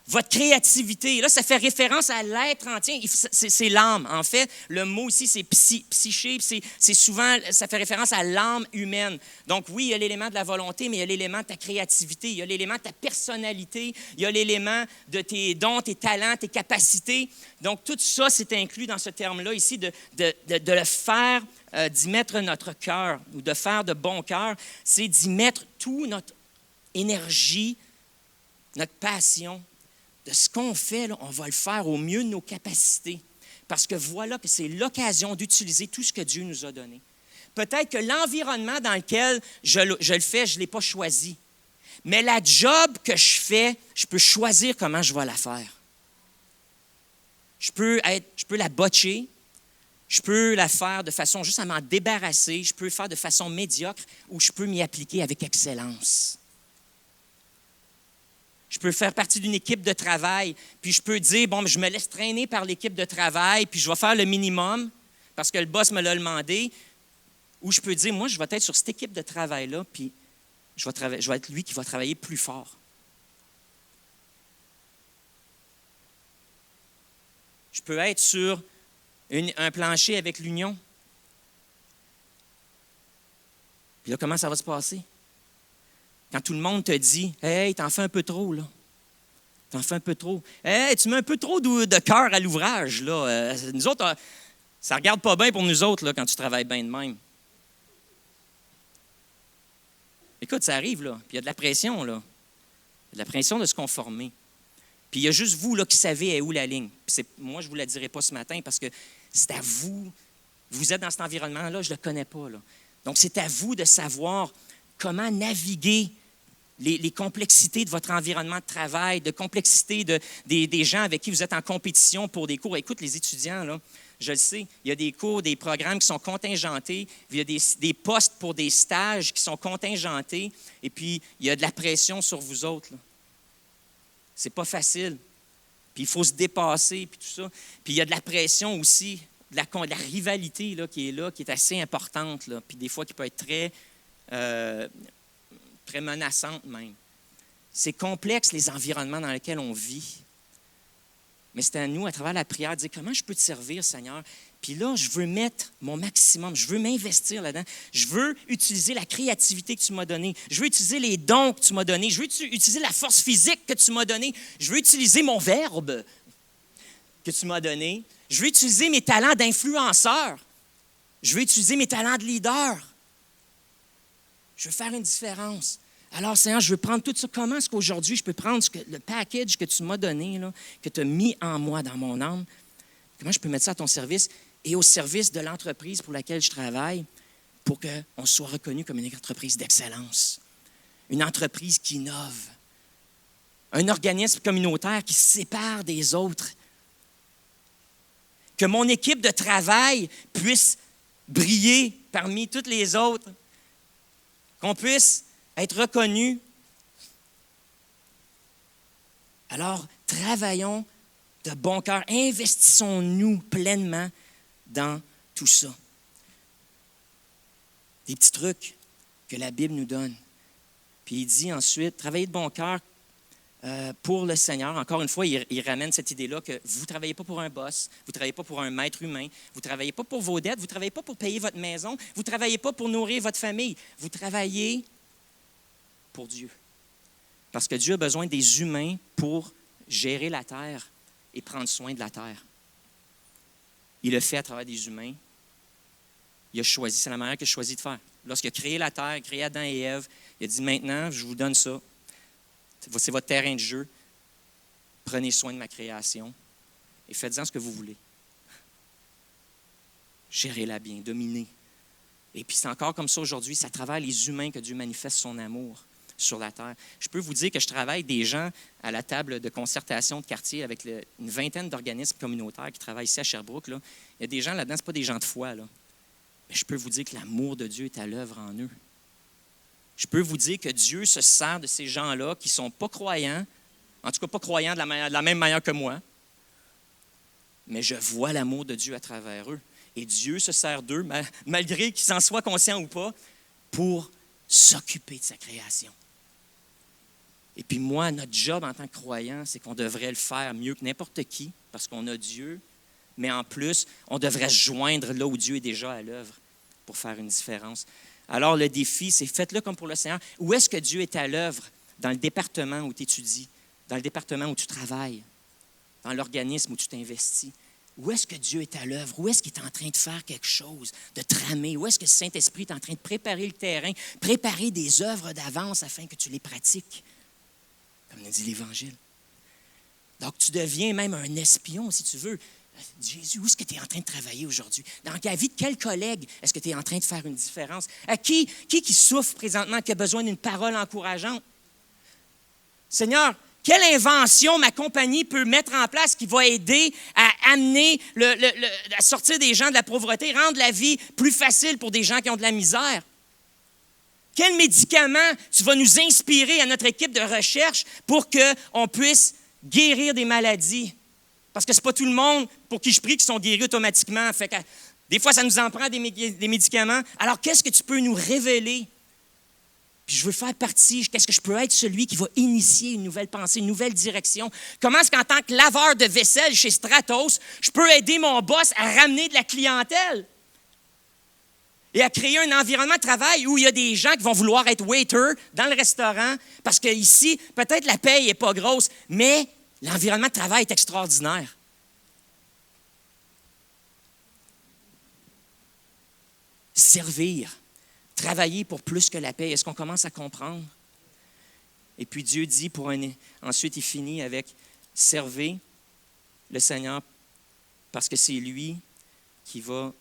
[SPEAKER 2] Votre créativité. Là, ça fait référence à l'être entier. C'est l'âme. En fait, le mot ici, c'est psyché. C'est souvent, ça fait référence à l'âme humaine. Donc oui, il y a l'élément de la volonté, mais il y a l'élément de ta créativité. Il y a l'élément de ta personnalité. Il y a l'élément de tes dons, tes talents, tes capacités. Donc tout ça, c'est inclus dans ce terme-là ici, de le faire, d'y mettre notre cœur, ou de faire de bon cœur. C'est d'y mettre toute notre énergie, notre passion. De ce qu'on fait, là, on va le faire au mieux de nos capacités. Parce que voilà que c'est l'occasion d'utiliser tout ce que Dieu nous a donné. Peut-être que l'environnement dans lequel je le fais, je ne l'ai pas choisi. Mais la job que je fais, je peux choisir comment je vais la faire. Je peux la botcher, je peux la faire de façon juste à m'en débarrasser, je peux le faire de façon médiocre ou je peux m'y appliquer avec excellence. Je peux faire partie d'une équipe de travail, puis je peux dire, bon, je me laisse traîner par l'équipe de travail, puis je vais faire le minimum parce que le boss me l'a demandé. Ou je peux dire, moi, je vais être sur cette équipe de travail-là, puis je vais être lui qui va travailler plus fort. Je peux être sur un plancher avec l'union. Puis là, comment ça va se passer? Quand tout le monde te dit « Hey, t'en fais un peu trop, là. T'en fais un peu trop. Hey, tu mets un peu trop de cœur à l'ouvrage, là. Nous autres, ça ne regarde pas bien pour nous autres, là, quand tu travailles bien de même. » Écoute, ça arrive, là. Puis il y a de la pression, là. Il y a de la pression de se conformer. Puis il y a juste vous là, qui savez où la ligne. Puis moi, je ne vous la dirai pas ce matin parce que c'est à vous. Vous êtes dans cet environnement-là, je ne le connais pas. Là. Donc, c'est à vous de savoir comment naviguer les complexités de votre environnement de travail, de complexité des gens avec qui vous êtes en compétition pour des cours. Écoute, les étudiants, là, je le sais, il y a des cours, des programmes qui sont contingentés, il y a des postes pour des stages qui sont contingentés, et puis il y a de la pression sur vous autres. Là. C'est pas facile. Puis il faut se dépasser, puis tout ça. Puis il y a de la pression aussi, de la rivalité là, qui est assez importante, là, puis des fois qui peut être très menaçante même. C'est complexe, les environnements dans lesquels on vit. Mais c'est à nous, à travers la prière, de dire comment je peux te servir, Seigneur. Puis là, je veux mettre mon maximum, je veux m'investir là-dedans. Je veux utiliser la créativité que tu m'as donnée. Je veux utiliser les dons que tu m'as donnés. Je veux utiliser la force physique que tu m'as donnée. Je veux utiliser mon verbe que tu m'as donné. Je veux utiliser mes talents d'influenceur. Je veux utiliser mes talents de leader. Je veux faire une différence. Alors, Seigneur, je veux prendre tout ça. Comment est-ce qu'aujourd'hui, je peux prendre le package que tu m'as donné, là, que tu as mis en moi, dans mon âme? Comment je peux mettre ça à ton service et au service de l'entreprise pour laquelle je travaille pour qu'on soit reconnu comme une entreprise d'excellence, une entreprise qui innove, un organisme communautaire qui se sépare des autres, que mon équipe de travail puisse briller parmi toutes les autres, qu'on puisse être reconnu. Alors, travaillons de bon cœur, investissons-nous pleinement dans tout ça. Des petits trucs que la Bible nous donne. Puis il dit ensuite, travaillez de bon cœur pour le Seigneur. Encore une fois, il ramène cette idée-là que vous ne travaillez pas pour un boss, vous ne travaillez pas pour un maître humain, vous ne travaillez pas pour vos dettes, vous ne travaillez pas pour payer votre maison, vous ne travaillez pas pour nourrir votre famille, vous travaillez pour Dieu. Parce que Dieu a besoin des humains pour gérer la terre et prendre soin de la terre. Il le fait à travers des humains. Il a choisi, c'est la manière qu'il a choisi de faire. Lorsqu'il a créé la terre, créé Adam et Ève, il a dit maintenant, je vous donne ça. C'est votre terrain de jeu. Prenez soin de ma création et faites-en ce que vous voulez. Gérez-la bien, dominez. Et puis c'est encore comme ça aujourd'hui, c'est à travers les humains que Dieu manifeste son amour sur la terre. Je peux vous dire que je travaille des gens à la table de concertation de quartier avec une vingtaine d'organismes communautaires qui travaillent ici à Sherbrooke. Là. Il y a des gens là-dedans, ce n'est pas des gens de foi. Là. Mais je peux vous dire que l'amour de Dieu est à l'œuvre en eux. Je peux vous dire que Dieu se sert de ces gens-là qui ne sont pas croyants, en tout cas pas croyants de la même manière que moi, mais je vois l'amour de Dieu à travers eux. Et Dieu se sert d'eux, malgré qu'ils en soient conscients ou pas, pour s'occuper de sa création. Et puis moi, notre job en tant que croyant, c'est qu'on devrait le faire mieux que n'importe qui, parce qu'on a Dieu, mais en plus, on devrait se joindre là où Dieu est déjà à l'œuvre pour faire une différence. Alors le défi, c'est faites-le comme pour le Seigneur. Où est-ce que Dieu est à l'œuvre? Dans le département où tu étudies, dans le département où tu travailles, dans l'organisme où tu t'investis. Où est-ce que Dieu est à l'œuvre? Où est-ce qu'il est en train de faire quelque chose, de tramer? Où est-ce que le Saint-Esprit est en train de préparer le terrain, préparer des œuvres d'avance afin que tu les pratiques? Comme nous dit l'Évangile. Donc, tu deviens même un espion, si tu veux. Jésus, où est-ce que tu es en train de travailler aujourd'hui? Dans la vie de quel collègue est-ce que tu es en train de faire une différence? À qui souffre présentement, qui a besoin d'une parole encourageante? Seigneur, quelle invention ma compagnie peut mettre en place qui va aider à amener, à sortir des gens de la pauvreté, rendre la vie plus facile pour des gens qui ont de la misère? Quel médicament tu vas nous inspirer à notre équipe de recherche pour qu'on puisse guérir des maladies? Parce que ce n'est pas tout le monde pour qui je prie qui sont guéris automatiquement. Fait que, des fois, ça nous en prend des médicaments. Alors, qu'est-ce que tu peux nous révéler? Puis je veux faire partie. Qu'est-ce que je peux être celui qui va initier une nouvelle pensée, une nouvelle direction? Comment est-ce qu'en tant que laveur de vaisselle chez Stratos, je peux aider mon boss à ramener de la clientèle? et à créer un environnement de travail où il y a des gens qui vont vouloir être waiters dans le restaurant parce qu'ici, peut-être la paye n'est pas grosse, mais l'environnement de travail est extraordinaire. Servir, travailler pour plus que la paye. Est-ce qu'on commence à comprendre? Et puis Dieu dit, ensuite il finit avec « Servez le Seigneur parce que c'est lui qui va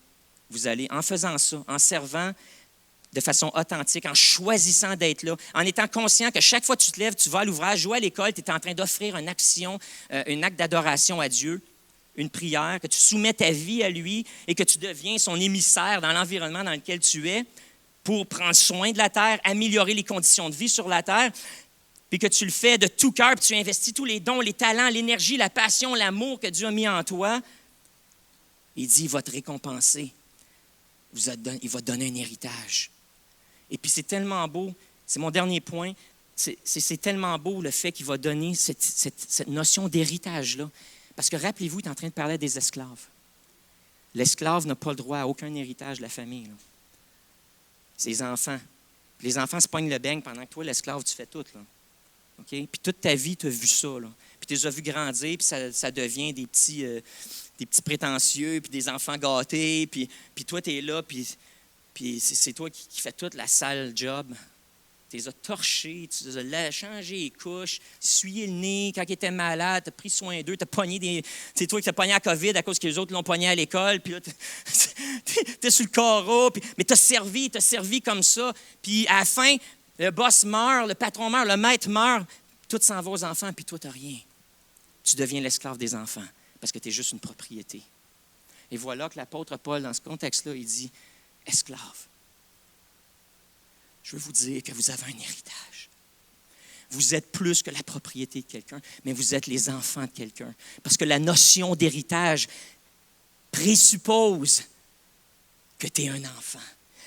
[SPEAKER 2] vous aller. » En faisant ça, en servant de façon authentique, en choisissant d'être là, en étant conscient que chaque fois que tu te lèves, tu vas à l'ouvrage, ou à l'école, tu es en train d'offrir une action, un acte d'adoration à Dieu, une prière, que tu soumets ta vie à lui et que tu deviens son émissaire dans l'environnement dans lequel tu es pour prendre soin de la terre, améliorer les conditions de vie sur la terre, puis que tu le fais de tout cœur, puis tu investis tous les dons, les talents, l'énergie, la passion, l'amour que Dieu a mis en toi. Il dit, il va te récompenser. Il va te donner un héritage. Et puis c'est tellement beau, c'est mon dernier point, c'est tellement beau le fait qu'il va donner cette notion d'héritage-là. Parce que rappelez-vous, il est en train de parler des esclaves. L'esclave n'a pas le droit à aucun héritage de la famille. Là. Ses enfants. Puis les enfants se pognent le beigne pendant que toi, l'esclave, tu fais tout. Là. Okay? Puis toute ta vie, tu as vu ça. Là. Puis tu les as vus grandir, puis ça devient des petits prétentieux, puis des enfants gâtés. Puis toi, tu es là, puis c'est toi qui fais toute la sale job. Tu les as torchés, tu les as changé les couches, essuyé le nez quand ils étaient malades, tu as pris soin d'eux, tu as pogné c'est toi qui t'as pogné à la COVID à cause que les autres l'ont pogné à l'école, puis là, tu es sur le carreau, mais tu as servi comme ça. Puis à la fin, le boss meurt, le patron meurt, le maître meurt, tout s'en va aux enfants, puis toi, tu n'as rien. Tu deviens l'esclave des enfants parce que tu es juste une propriété. Et voilà que l'apôtre Paul, dans ce contexte-là, il dit « Esclave, je veux vous dire que vous avez un héritage. Vous êtes plus que la propriété de quelqu'un, mais vous êtes les enfants de quelqu'un. Parce que la notion d'héritage présuppose que tu es un enfant,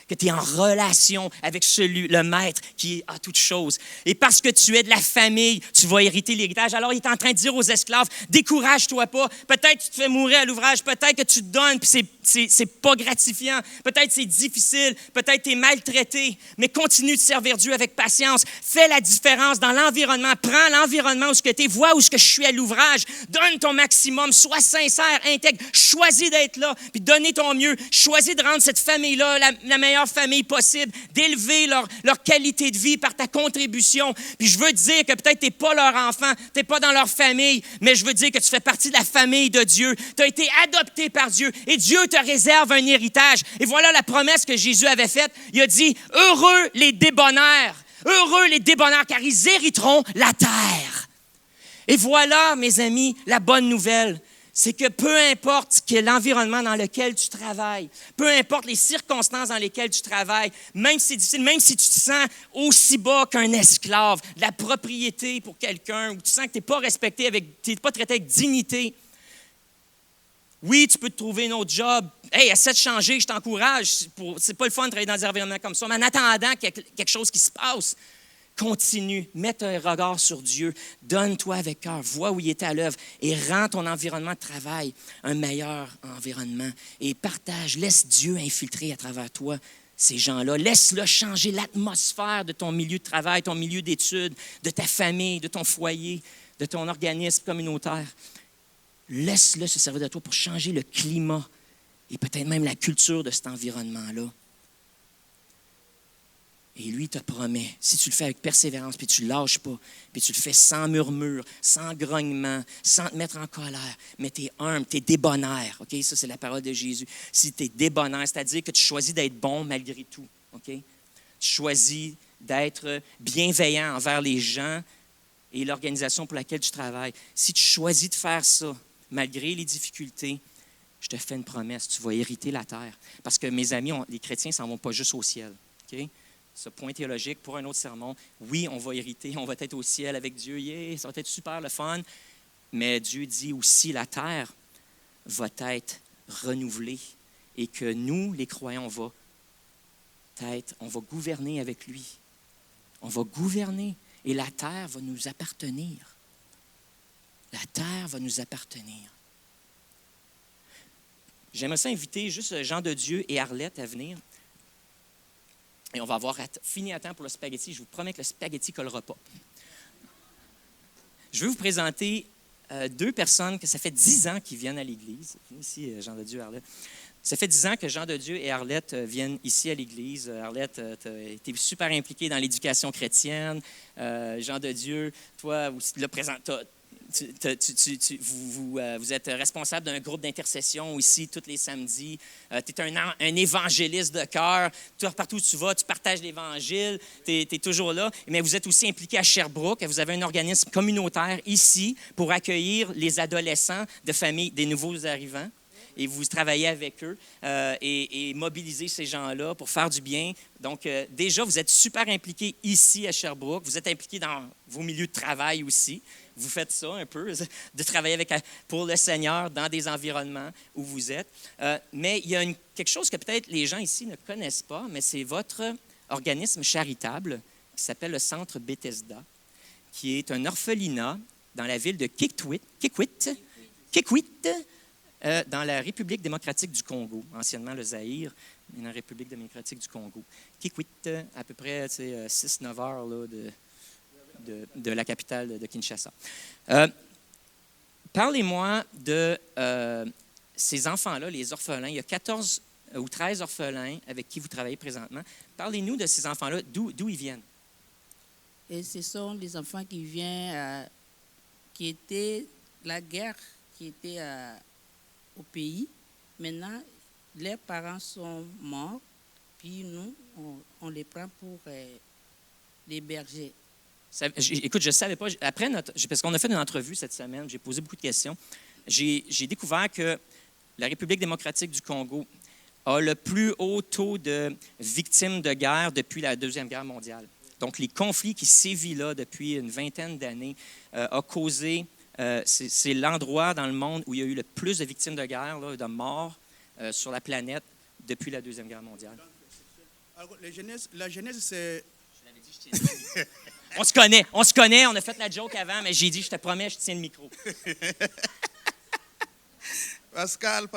[SPEAKER 2] que tu es en relation avec le maître qui est à toute chose. Et parce que tu es de la famille, tu vas hériter l'héritage. Alors, il est en train de dire aux esclaves, décourage-toi pas. Peut-être que tu te fais mourir à l'ouvrage, peut-être que tu te donnes, puis c'est pas gratifiant. Peut-être que c'est difficile, peut-être que tu es maltraité, mais continue de servir Dieu avec patience. Fais la différence dans l'environnement. Prends l'environnement où tu es, vois où je suis à l'ouvrage. Donne ton maximum, sois sincère, intègre. Choisis d'être là, puis donner ton mieux. Choisis de rendre cette famille-là la meilleure famille possible, d'élever leur qualité de vie par ta contribution. Puis je veux te dire que peut-être tu n'es pas leur enfant, tu n'es pas dans leur famille, mais je veux dire que tu fais partie de la famille de Dieu. Tu as été adopté par Dieu et Dieu te réserve un héritage. Et voilà la promesse que Jésus avait faite. Il a dit, heureux les débonnaires, car ils hériteront la terre. Et voilà, mes amis, la bonne nouvelle. C'est que peu importe l'environnement dans lequel tu travailles, peu importe les circonstances dans lesquelles tu travailles, même si c'est difficile, même si tu te sens aussi bas qu'un esclave, de la propriété pour quelqu'un, ou tu sens que tu n'es pas respecté, tu n'es pas traité avec dignité, oui, tu peux te trouver un autre job. Hey, essaie de changer, je t'encourage. C'est pas le fun de travailler dans des environnements comme ça, mais en attendant qu'il y ait quelque chose qui se passe, continue, mets un regard sur Dieu, donne-toi avec cœur, vois où il est à l'œuvre et rends ton environnement de travail un meilleur environnement. Et partage, laisse Dieu infiltrer à travers toi ces gens-là. Laisse-le changer l'atmosphère de ton milieu de travail, ton milieu d'études, de ta famille, de ton foyer, de ton organisme communautaire. Laisse-le se servir de toi pour changer le climat et peut-être même la culture de cet environnement-là. Et lui te promet, si tu le fais avec persévérance, puis tu ne lâches pas, puis tu le fais sans murmure, sans grognement, sans te mettre en colère, mais tu es humble, tu es débonnaire. Okay? Ça, c'est la parole de Jésus. Si tu es débonnaire, c'est-à-dire que tu choisis d'être bon malgré tout. Okay? Tu choisis d'être bienveillant envers les gens et l'organisation pour laquelle tu travailles. Si tu choisis de faire ça, malgré les difficultés, je te fais une promesse, tu vas hériter la terre. Parce que mes amis, les chrétiens ne s'en vont pas juste au ciel. Okay? Ce point théologique pour un autre sermon, oui, on va hériter, on va être au ciel avec Dieu, yeah, ça va être super le fun, mais Dieu dit aussi la terre va être renouvelée et que nous, les croyants, on va gouverner avec lui. On va gouverner et la terre va nous appartenir. La terre va nous appartenir. J'aimerais ça inviter juste Jean de Dieu et Arlette à venir. Et on va avoir fini à temps pour le spaghetti. Je vous promets que le spaghetti ne collera pas. Je veux vous présenter deux personnes que ça fait 10 ans qu'ils viennent à l'Église. Ici, Jean de Dieu, Arlette. Ça fait 10 ans que Jean de Dieu et Arlette viennent ici à l'Église. Arlette, tu as été super impliquée dans l'éducation chrétienne. Jean de Dieu, toi, aussi, vous êtes responsable d'un groupe d'intercession ici tous les samedis. Tu es un évangéliste de cœur. Partout où tu vas, tu partages l'Évangile. Tu es toujours là. Mais vous êtes aussi impliqué à Sherbrooke. Vous avez un organisme communautaire ici pour accueillir les adolescents de familles des nouveaux arrivants. Et vous travaillez avec eux et mobilisez ces gens-là pour faire du bien. Donc, déjà, vous êtes super impliqués ici à Sherbrooke. Vous êtes impliqués dans vos milieux de travail aussi. Vous faites ça un peu, de travailler pour le Seigneur dans des environnements où vous êtes. Mais il y a quelque chose que peut-être les gens ici ne connaissent pas, mais c'est votre organisme charitable qui s'appelle le Centre Bethesda, qui est un orphelinat dans la ville de Kikwit, dans la République démocratique du Congo, anciennement le Zaïre, mais la République démocratique du Congo. Kikwit, à peu près 6-9 heures là, de la capitale de Kinshasa. Parlez-moi de ces enfants-là, les orphelins. Il y a 14 ou 13 orphelins avec qui vous travaillez présentement. Parlez-nous de ces enfants-là, d'où ils viennent.
[SPEAKER 3] Et ce sont les enfants qui viennent, qui étaient la guerre, qui était au pays. Maintenant, leurs parents sont morts, puis nous, on les prend pour l'héberger.
[SPEAKER 2] Écoute, je ne savais pas, parce qu'on a fait une entrevue cette semaine, j'ai posé beaucoup de questions. J'ai découvert que la République démocratique du Congo a le plus haut taux de victimes de guerre depuis la Deuxième Guerre mondiale. Donc, les conflits qui sévissent là depuis une vingtaine d'années ont causé... c'est l'endroit dans le monde où il y a eu le plus de victimes de guerre, là, de morts sur la planète depuis la Deuxième Guerre mondiale.
[SPEAKER 4] Alors, la jeunesse, c'est...
[SPEAKER 2] Je l'avais dit, je tiens le micro. On se connaît, on a fait la joke avant, mais j'ai dit, je te promets, je tiens le micro.
[SPEAKER 4] Pascal,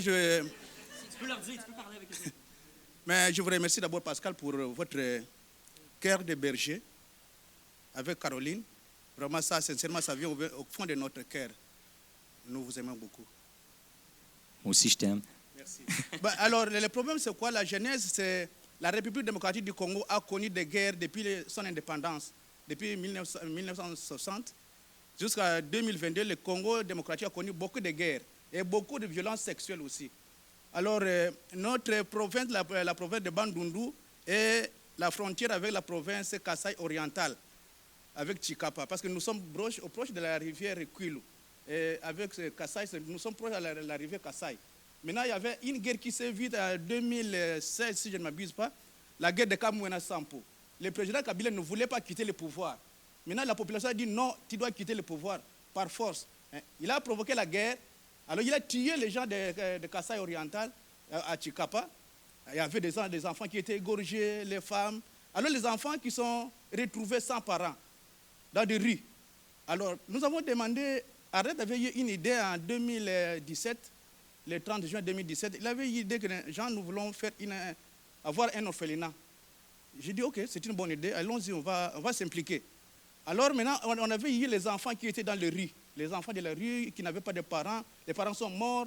[SPEAKER 4] je...
[SPEAKER 2] Tu peux leur dire, tu peux parler avec eux.
[SPEAKER 4] Mais je vous remercie d'abord, Pascal, pour votre cœur de berger avec Caroline. Vraiment, ça, sincèrement, ça vient au fond de notre cœur. Nous vous aimons beaucoup.
[SPEAKER 2] Moi aussi, je t'aime.
[SPEAKER 4] Merci. Alors, le problème, c'est quoi? La jeunesse, c'est... La République démocratique du Congo a connu des guerres depuis son indépendance. Depuis 1960 jusqu'à 2022, le Congo démocratique a connu beaucoup de guerres et beaucoup de violences sexuelles aussi. Alors, notre province, la province de Bandundu, est la frontière avec la province Kasaï orientale, avec Chikapa, parce que nous sommes proches de la rivière Kwilu. Et avec Kasaï, nous sommes proches de la rivière Kasaï. Maintenant, il y avait une guerre qui s'est vite en 2016, si je ne m'abuse pas, la guerre de Kamwena Sampo. Le président Kabila ne voulait pas quitter le pouvoir. Maintenant, la population a dit non, tu dois quitter le pouvoir par force. Il a provoqué la guerre. Alors, il a tué les gens de Kasaï oriental à Chikapa. Il y avait des enfants qui étaient égorgés, les femmes. Alors, les enfants qui sont retrouvés sans parents dans des rues. Alors, nous avons demandé, Arrête avait eu une idée en 2017, le 30 juin 2017, il avait eu l'idée que Jean, nous voulons avoir un orphelinat. J'ai dit, ok, c'est une bonne idée, allons-y, on va s'impliquer. Alors maintenant, on avait eu les enfants qui étaient dans les rues, les enfants de la rue qui n'avaient pas de parents, les parents sont morts.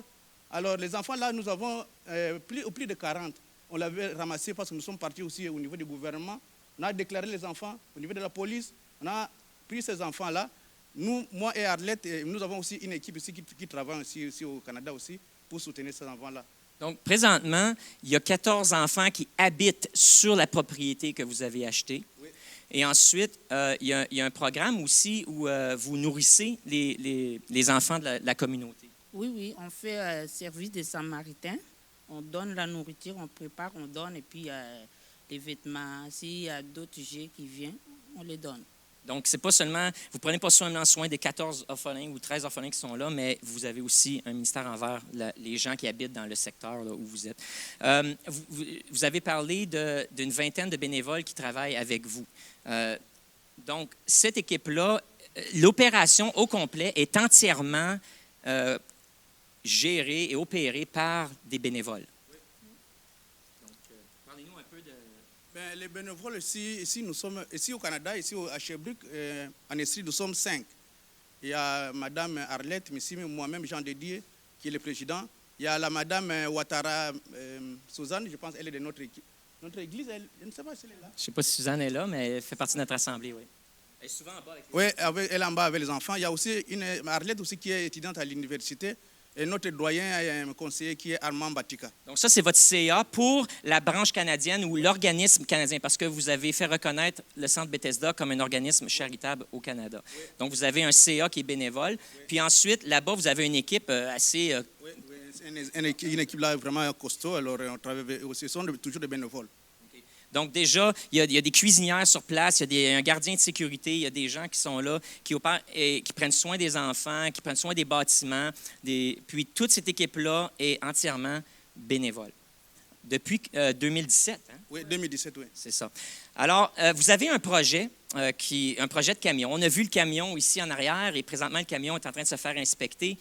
[SPEAKER 4] Alors les enfants là, nous avons plus de 40. On l'avait ramassé parce que nous sommes partis aussi au niveau du gouvernement. On a déclaré les enfants au niveau de la police. On a pris ces enfants-là. Nous, moi et Arlette, nous avons aussi une équipe ici qui travaille ici au Canada aussi pour soutenir ces enfants-là.
[SPEAKER 2] Donc, présentement, il y a 14 enfants qui habitent sur la propriété que vous avez achetée. Oui. Et ensuite, il y a un programme aussi où vous nourrissez les enfants de la communauté.
[SPEAKER 3] Oui, on fait service des Samaritains. On donne la nourriture, on prépare, on donne, et puis les vêtements. S'il y a d'autres sujets qui viennent, on les donne.
[SPEAKER 2] Donc, c'est pas seulement, vous ne prenez pas seulement soin des 14 orphelins ou 13 orphelins qui sont là, mais vous avez aussi un ministère envers les gens qui habitent dans le secteur là, où vous êtes. Vous avez parlé d'une vingtaine de bénévoles qui travaillent avec vous. Donc, cette équipe-là, l'opération au complet est entièrement gérée et opérée par des bénévoles. Donc, Parlez-nous un peu de...
[SPEAKER 4] Ben, les bénévoles ici, nous sommes, ici au Canada, ici à Sherbrooke, en Estrie, nous sommes 5. Il y a Madame Arlette Missimi, moi-même Jean Dédier, qui est le président. Il y a la Madame Ouattara Suzanne, je pense, elle est de notre équipe. Notre église, je ne sais pas si elle est là.
[SPEAKER 2] Je ne sais pas si Suzanne est là, mais elle fait partie de notre assemblée, oui. Elle est souvent en bas avec les...
[SPEAKER 4] Oui, elle est en bas avec les enfants. Il y a aussi Arlette aussi qui est étudiante à l'université. Et notre doyen est un conseiller qui est Armand Batika.
[SPEAKER 2] Donc ça, c'est votre CA pour la branche canadienne ou l'organisme canadien, parce que vous avez fait reconnaître le Centre Bethesda comme un organisme charitable au Canada. Oui. Donc vous avez un CA qui est bénévole. Oui. Puis ensuite, là-bas, vous avez une équipe assez...
[SPEAKER 4] Oui, une équipe là vraiment costaud. Alors on travaille aussi, ce sont toujours des bénévoles.
[SPEAKER 2] Donc déjà, il y a des cuisinières sur place, il y a un gardien de sécurité, il y a des gens qui sont là, qui opèrent et qui prennent soin des enfants, qui prennent soin des bâtiments. Puis toute cette équipe-là est entièrement bénévole. Depuis 2017. Hein?
[SPEAKER 4] Oui, 2017, oui.
[SPEAKER 2] C'est ça. Alors, vous avez un projet, un projet de camion. On a vu le camion ici en arrière et présentement, le camion est en train de se faire inspecter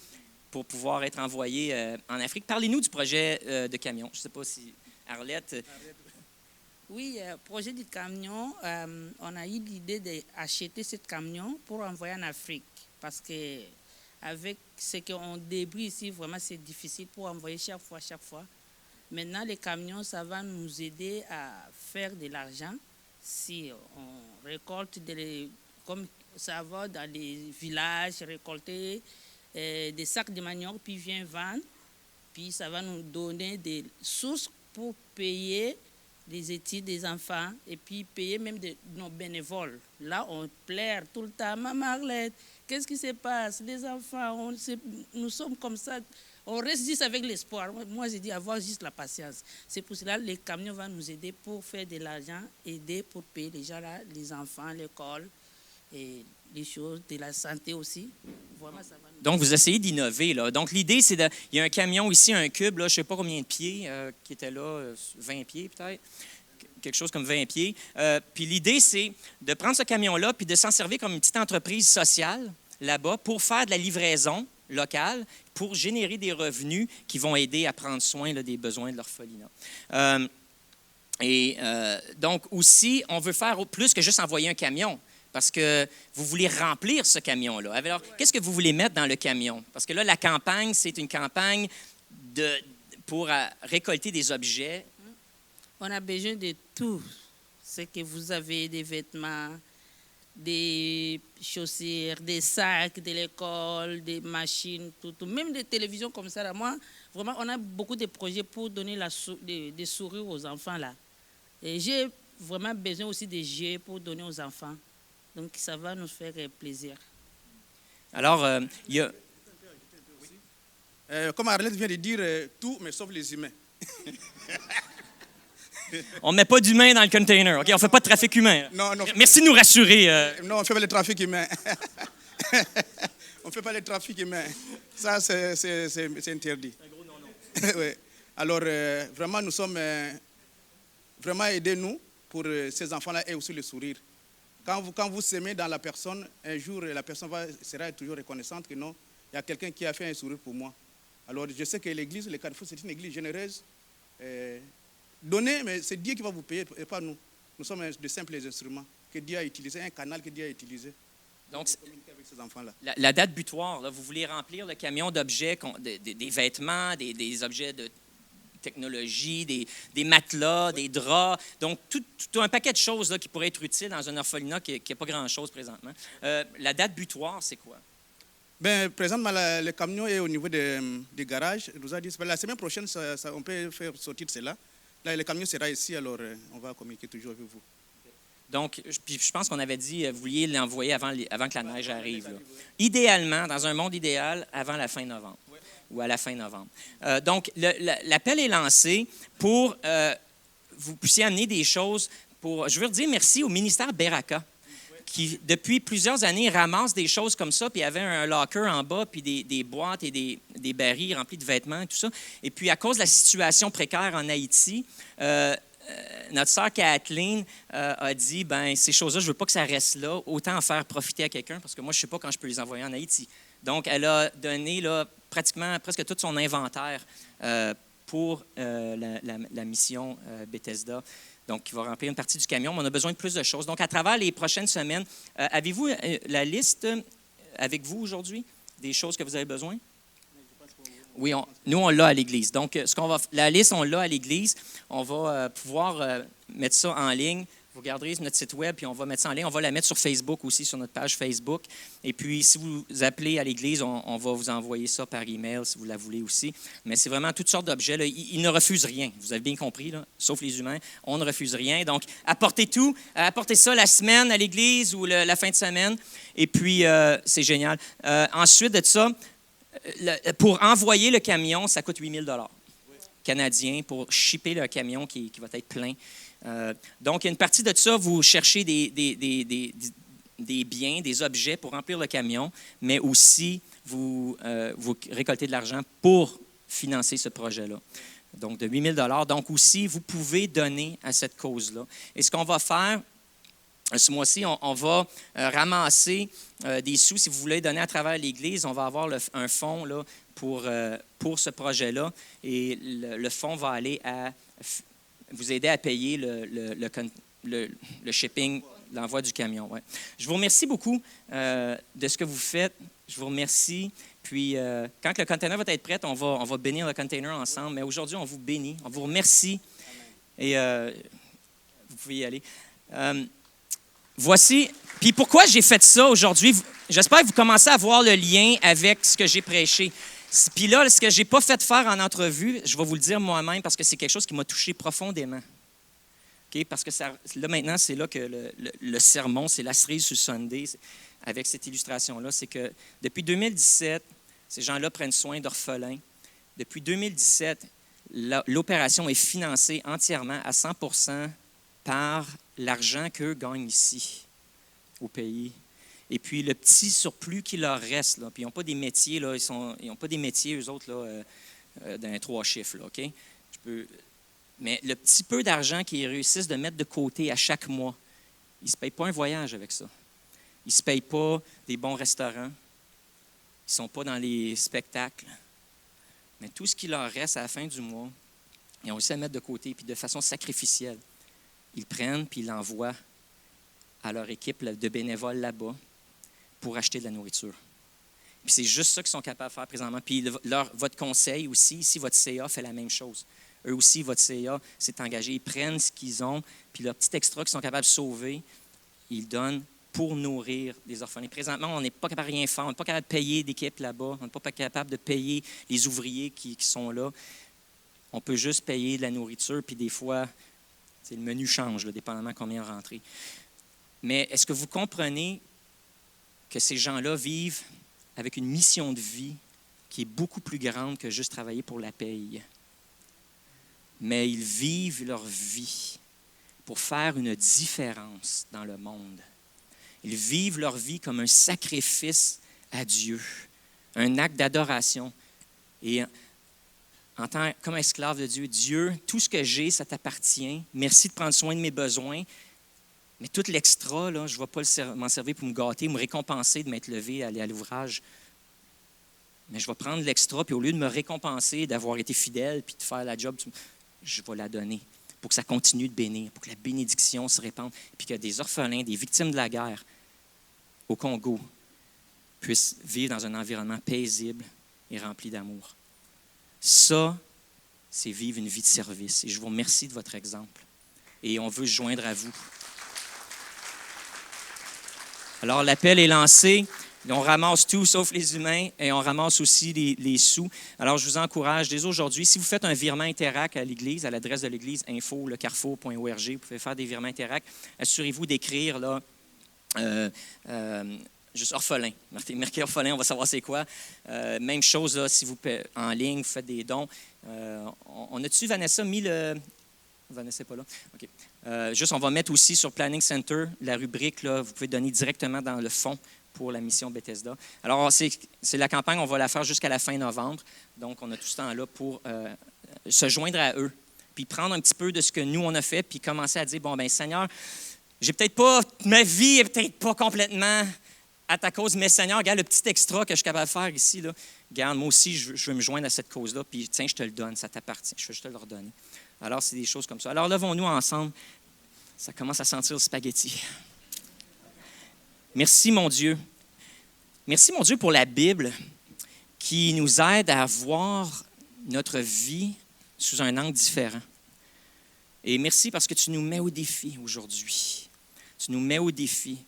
[SPEAKER 2] pour pouvoir être envoyé en Afrique. Parlez-nous du projet de camion. Je ne sais pas si Arlette...
[SPEAKER 3] Oui, projet du camion, on a eu l'idée d'acheter ce camion pour envoyer en Afrique. Parce que avec ce qu'on débrouille ici, vraiment c'est difficile pour envoyer chaque fois. Maintenant, les camions, ça va nous aider à faire de l'argent. Si on récolte, comme ça va dans les villages, récolter des sacs de manioc, puis vient vendre. Puis ça va nous donner des sources pour payer les études des enfants et puis payer même nos bénévoles. Là, on pleure tout le temps. Maman Arlette, qu'est-ce qui se passe? Les enfants, nous sommes comme ça. On reste juste avec l'espoir. Moi, j'ai dit avoir juste la patience. C'est pour cela que les camions vont nous aider pour faire de l'argent, aider pour payer les gens là, les enfants, l'école et les choses de la santé aussi. Vraiment, ça va nous...
[SPEAKER 2] Donc, vous essayez d'innover, là. Donc, l'idée, c'est il y a un camion ici, un cube, là, je ne sais pas combien de pieds, qui était là, 20 pieds peut-être, quelque chose comme 20 pieds. Puis l'idée, c'est de prendre ce camion-là puis de s'en servir comme une petite entreprise sociale là-bas pour faire de la livraison locale, pour générer des revenus qui vont aider à prendre soin là, des besoins de l'orphelinat. Donc, aussi, on veut faire plus que juste envoyer un camion. Parce que vous voulez remplir ce camion-là. Alors, qu'est-ce que vous voulez mettre dans le camion? Parce que là, la campagne, c'est une campagne pour récolter des objets.
[SPEAKER 3] On a besoin de tout. Ce que vous avez, des vêtements, des chaussures, des sacs de l'école, des machines, tout. Même des télévisions comme ça. Là. Moi, vraiment, on a beaucoup de projets pour donner des sourires aux enfants. Là. Et j'ai vraiment besoin aussi de jeux pour donner aux enfants. Donc, ça va nous faire plaisir.
[SPEAKER 2] Alors, il y a...
[SPEAKER 4] Comme Arlette vient de dire, tout, mais sauf les humains.
[SPEAKER 2] On ne met pas d'humains dans le container, OK? On ne fait pas de trafic humain.
[SPEAKER 4] Non.
[SPEAKER 2] Merci de nous rassurer.
[SPEAKER 4] Non, on ne fait pas le trafic humain. On ne fait pas le trafic humain. Ça, c'est interdit.
[SPEAKER 2] C'est un gros non-non.
[SPEAKER 4] Oui. Alors, vraiment, nous sommes... vraiment, aidez-nous pour ces enfants-là et aussi le sourire. Quand vous s'aimez dans la personne, un jour, la personne sera toujours reconnaissante que non, il y a quelqu'un qui a fait un sourire pour moi. Alors, je sais que l'église, le Carrefour, c'est une église généreuse. Donnez, mais c'est Dieu qui va vous payer et pas nous. Nous sommes de simples instruments que Dieu a utilisés, un canal que Dieu a utilisé.
[SPEAKER 2] Donc,
[SPEAKER 4] pour communiquer avec ces enfants-là.
[SPEAKER 2] La date butoir, là, vous voulez remplir le camion d'objets, des vêtements, des objets de technologie, des matelas, des draps, donc tout un paquet de choses là, qui pourraient être utiles dans un orphelinat qui n'a pas grand-chose présentement. La date butoir, c'est quoi?
[SPEAKER 4] Ben, présentement, le camion est au niveau des garages. Il nous a dit la semaine prochaine, on peut faire sortir cela. Là, le camion sera ici, alors on va communiquer toujours avec vous.
[SPEAKER 2] Donc, je pense qu'on avait dit vous vouliez l'envoyer avant que la neige arrive. Là. Idéalement, dans un monde idéal, avant la fin novembre. Ou à la fin novembre. Donc, l'appel est lancé pour vous puissiez amener des choses pour... Je veux dire merci au ministère Beraka, qui, depuis plusieurs années, ramasse des choses comme ça, puis il y avait un locker en bas, puis des boîtes et des barils remplis de vêtements et tout ça. Et puis, à cause de la situation précaire en Haïti, notre sœur Kathleen a dit, ben ces choses-là, je ne veux pas que ça reste là, autant en faire profiter à quelqu'un, parce que moi, je ne sais pas quand je peux les envoyer en Haïti. Donc, elle a donné là, presque tout son inventaire pour la mission Bethesda. Donc, il va remplir une partie du camion, mais on a besoin de plus de choses. Donc, à travers les prochaines semaines, avez-vous la liste avec vous aujourd'hui des choses que vous avez besoin? Oui, nous, on l'a à l'Église. Donc, la liste, on l'a à l'Église. On va pouvoir mettre ça en ligne. Vous regarderez notre site web, puis on va mettre ça en ligne. On va la mettre sur Facebook aussi, sur notre page Facebook. Et puis, si vous appelez à l'Église, on va vous envoyer ça par email, si vous la voulez aussi. Mais c'est vraiment toutes sortes d'objets. Là. Ils ne refusent rien. Vous avez bien compris, là, sauf les humains. On ne refuse rien. Donc, apportez tout. Apportez ça la semaine à l'Église ou la fin de semaine. Et puis, c'est génial. Ensuite de ça, pour envoyer le camion, ça coûte 8 000 canadiens pour shipper le camion qui va être plein. Donc, une partie de ça, vous cherchez des biens, des objets pour remplir le camion, mais aussi vous récoltez de l'argent pour financer ce projet-là. Donc, de 8 000 Donc, aussi, vous pouvez donner à cette cause-là. Et ce qu'on va faire, ce mois-ci, on va ramasser des sous. Si vous voulez donner à travers l'Église, on va avoir un fonds là, pour ce projet-là. Et le fonds va aller à vous aider à payer le shipping, l'envoi du camion. Ouais. Je vous remercie beaucoup de ce que vous faites. Je vous remercie. Puis, quand le container va être prêt, on va bénir le container ensemble. Mais aujourd'hui, on vous bénit. On vous remercie. Et vous pouvez y aller. Voici. Puis pourquoi j'ai fait ça aujourd'hui? J'espère que vous commencez à voir le lien avec ce que j'ai prêché. Puis là, ce que je n'ai pas fait faire en entrevue, je vais vous le dire moi-même parce que c'est quelque chose qui m'a touché profondément. Okay? Parce que là, maintenant, c'est là que le sermon, c'est la cerise sur Sunday, avec cette illustration-là. C'est que depuis 2017, ces gens-là prennent soin d'orphelins. Depuis 2017, l'opération est financée entièrement à 100% par l'argent qu'eux gagnent ici, au pays. Et puis, le petit surplus qui leur reste, là, puis ils n'ont pas des métiers, là, ils n'ont pas des métiers, eux autres, là, dans les 3 chiffres, là, OK? Mais le petit peu d'argent qu'ils réussissent de mettre de côté à chaque mois, ils ne se payent pas un voyage avec ça. Ils ne se payent pas des bons restaurants. Ils ne sont pas dans les spectacles. Mais tout ce qui leur reste à la fin du mois, ils ont réussi à mettre de côté, puis de façon sacrificielle. Ils prennent, puis ils l'envoient à leur équipe de bénévoles là-bas pour acheter de la nourriture. Puis c'est juste ça qu'ils sont capables de faire présentement. Puis votre conseil aussi, ici, votre CA fait la même chose. Eux aussi, votre CA s'est engagé. Ils prennent ce qu'ils ont, puis leur petit extra qu'ils sont capables de sauver, ils donnent pour nourrir des orphelins. Présentement, on n'est pas capable de rien faire. On n'est pas capable de payer d'équipe là-bas. On n'est pas capable de payer les ouvriers qui sont là. On peut juste payer de la nourriture, puis des fois, le menu change, là, dépendamment combien rentré. Mais est-ce que vous comprenez que ces gens-là vivent avec une mission de vie qui est beaucoup plus grande que juste travailler pour la paye? Mais ils vivent leur vie pour faire une différence dans le monde. Ils vivent leur vie comme un sacrifice à Dieu, un acte d'adoration. Et comme esclave de Dieu, Dieu, tout ce que j'ai, ça t'appartient. Merci de prendre soin de mes besoins. Mais tout l'extra, là, je ne vais pas m'en servir pour me gâter, me récompenser de m'être levé, aller à l'ouvrage. Mais je vais prendre l'extra, puis au lieu de me récompenser, d'avoir été fidèle, puis de faire la job, je vais la donner pour que ça continue de bénir, pour que la bénédiction se répande, puis que des orphelins, des victimes de la guerre au Congo puissent vivre dans un environnement paisible et rempli d'amour. Ça, c'est vivre une vie de service. Et je vous remercie de votre exemple. Et on veut se joindre à vous. Alors, l'appel est lancé. On ramasse tout sauf les humains et on ramasse aussi les sous. Alors, je vous encourage dès aujourd'hui, si vous faites un virement Interac à l'Église, à l'adresse de l'Église, info.lecarrefour.org, vous pouvez faire des virements Interac. Assurez-vous d'écrire là, juste orphelin. Marquez orphelin, on va savoir c'est quoi. Même chose là, si vous en ligne, vous faites des dons. On a-tu, Vanessa, mis le... Vanessa n'est pas là? OK. Juste, on va mettre aussi sur Planning Center la rubrique, là, vous pouvez donner directement dans le fond pour la mission Bethesda. Alors, c'est la campagne, on va la faire jusqu'à la fin novembre. Donc, on a tout ce temps-là pour se joindre à eux, puis prendre un petit peu de ce que nous, on a fait, puis commencer à dire, bon, bien, Seigneur, j'ai peut-être pas, ma vie est peut-être pas complètement à ta cause, mais Seigneur, regarde le petit extra que je suis capable de faire ici, là. Regarde, moi aussi, je veux me joindre à cette cause-là, puis tiens, je te le donne, ça t'appartient, je veux juste te le redonner. Alors, c'est des choses comme ça. Alors, levons-nous ensemble. Ça commence à sentir le spaghetti. Merci, mon Dieu. Merci, mon Dieu, pour la Bible qui nous aide à voir notre vie sous un angle différent. Et merci parce que tu nous mets au défi aujourd'hui. Tu nous mets au défi.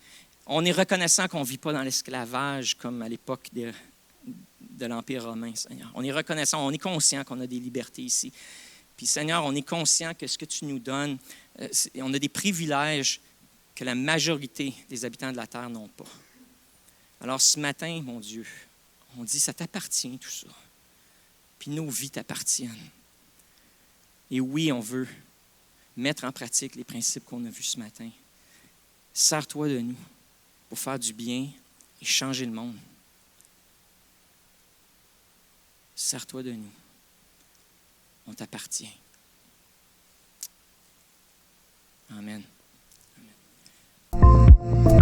[SPEAKER 2] On est reconnaissant qu'on ne vit pas dans l'esclavage comme à l'époque de l'Empire romain, Seigneur. On est reconnaissant, on est conscient qu'on a des libertés ici. Puis, Seigneur, on est conscient que ce que tu nous donnes, on a des privilèges que la majorité des habitants de la terre n'ont pas. Alors, ce matin, mon Dieu, on dit, ça t'appartient tout ça. Puis nos vies t'appartiennent. Et oui, on veut mettre en pratique les principes qu'on a vus ce matin. Sers-toi de nous pour faire du bien et changer le monde. Sers-toi de nous. On t'appartient. Amen. Amen.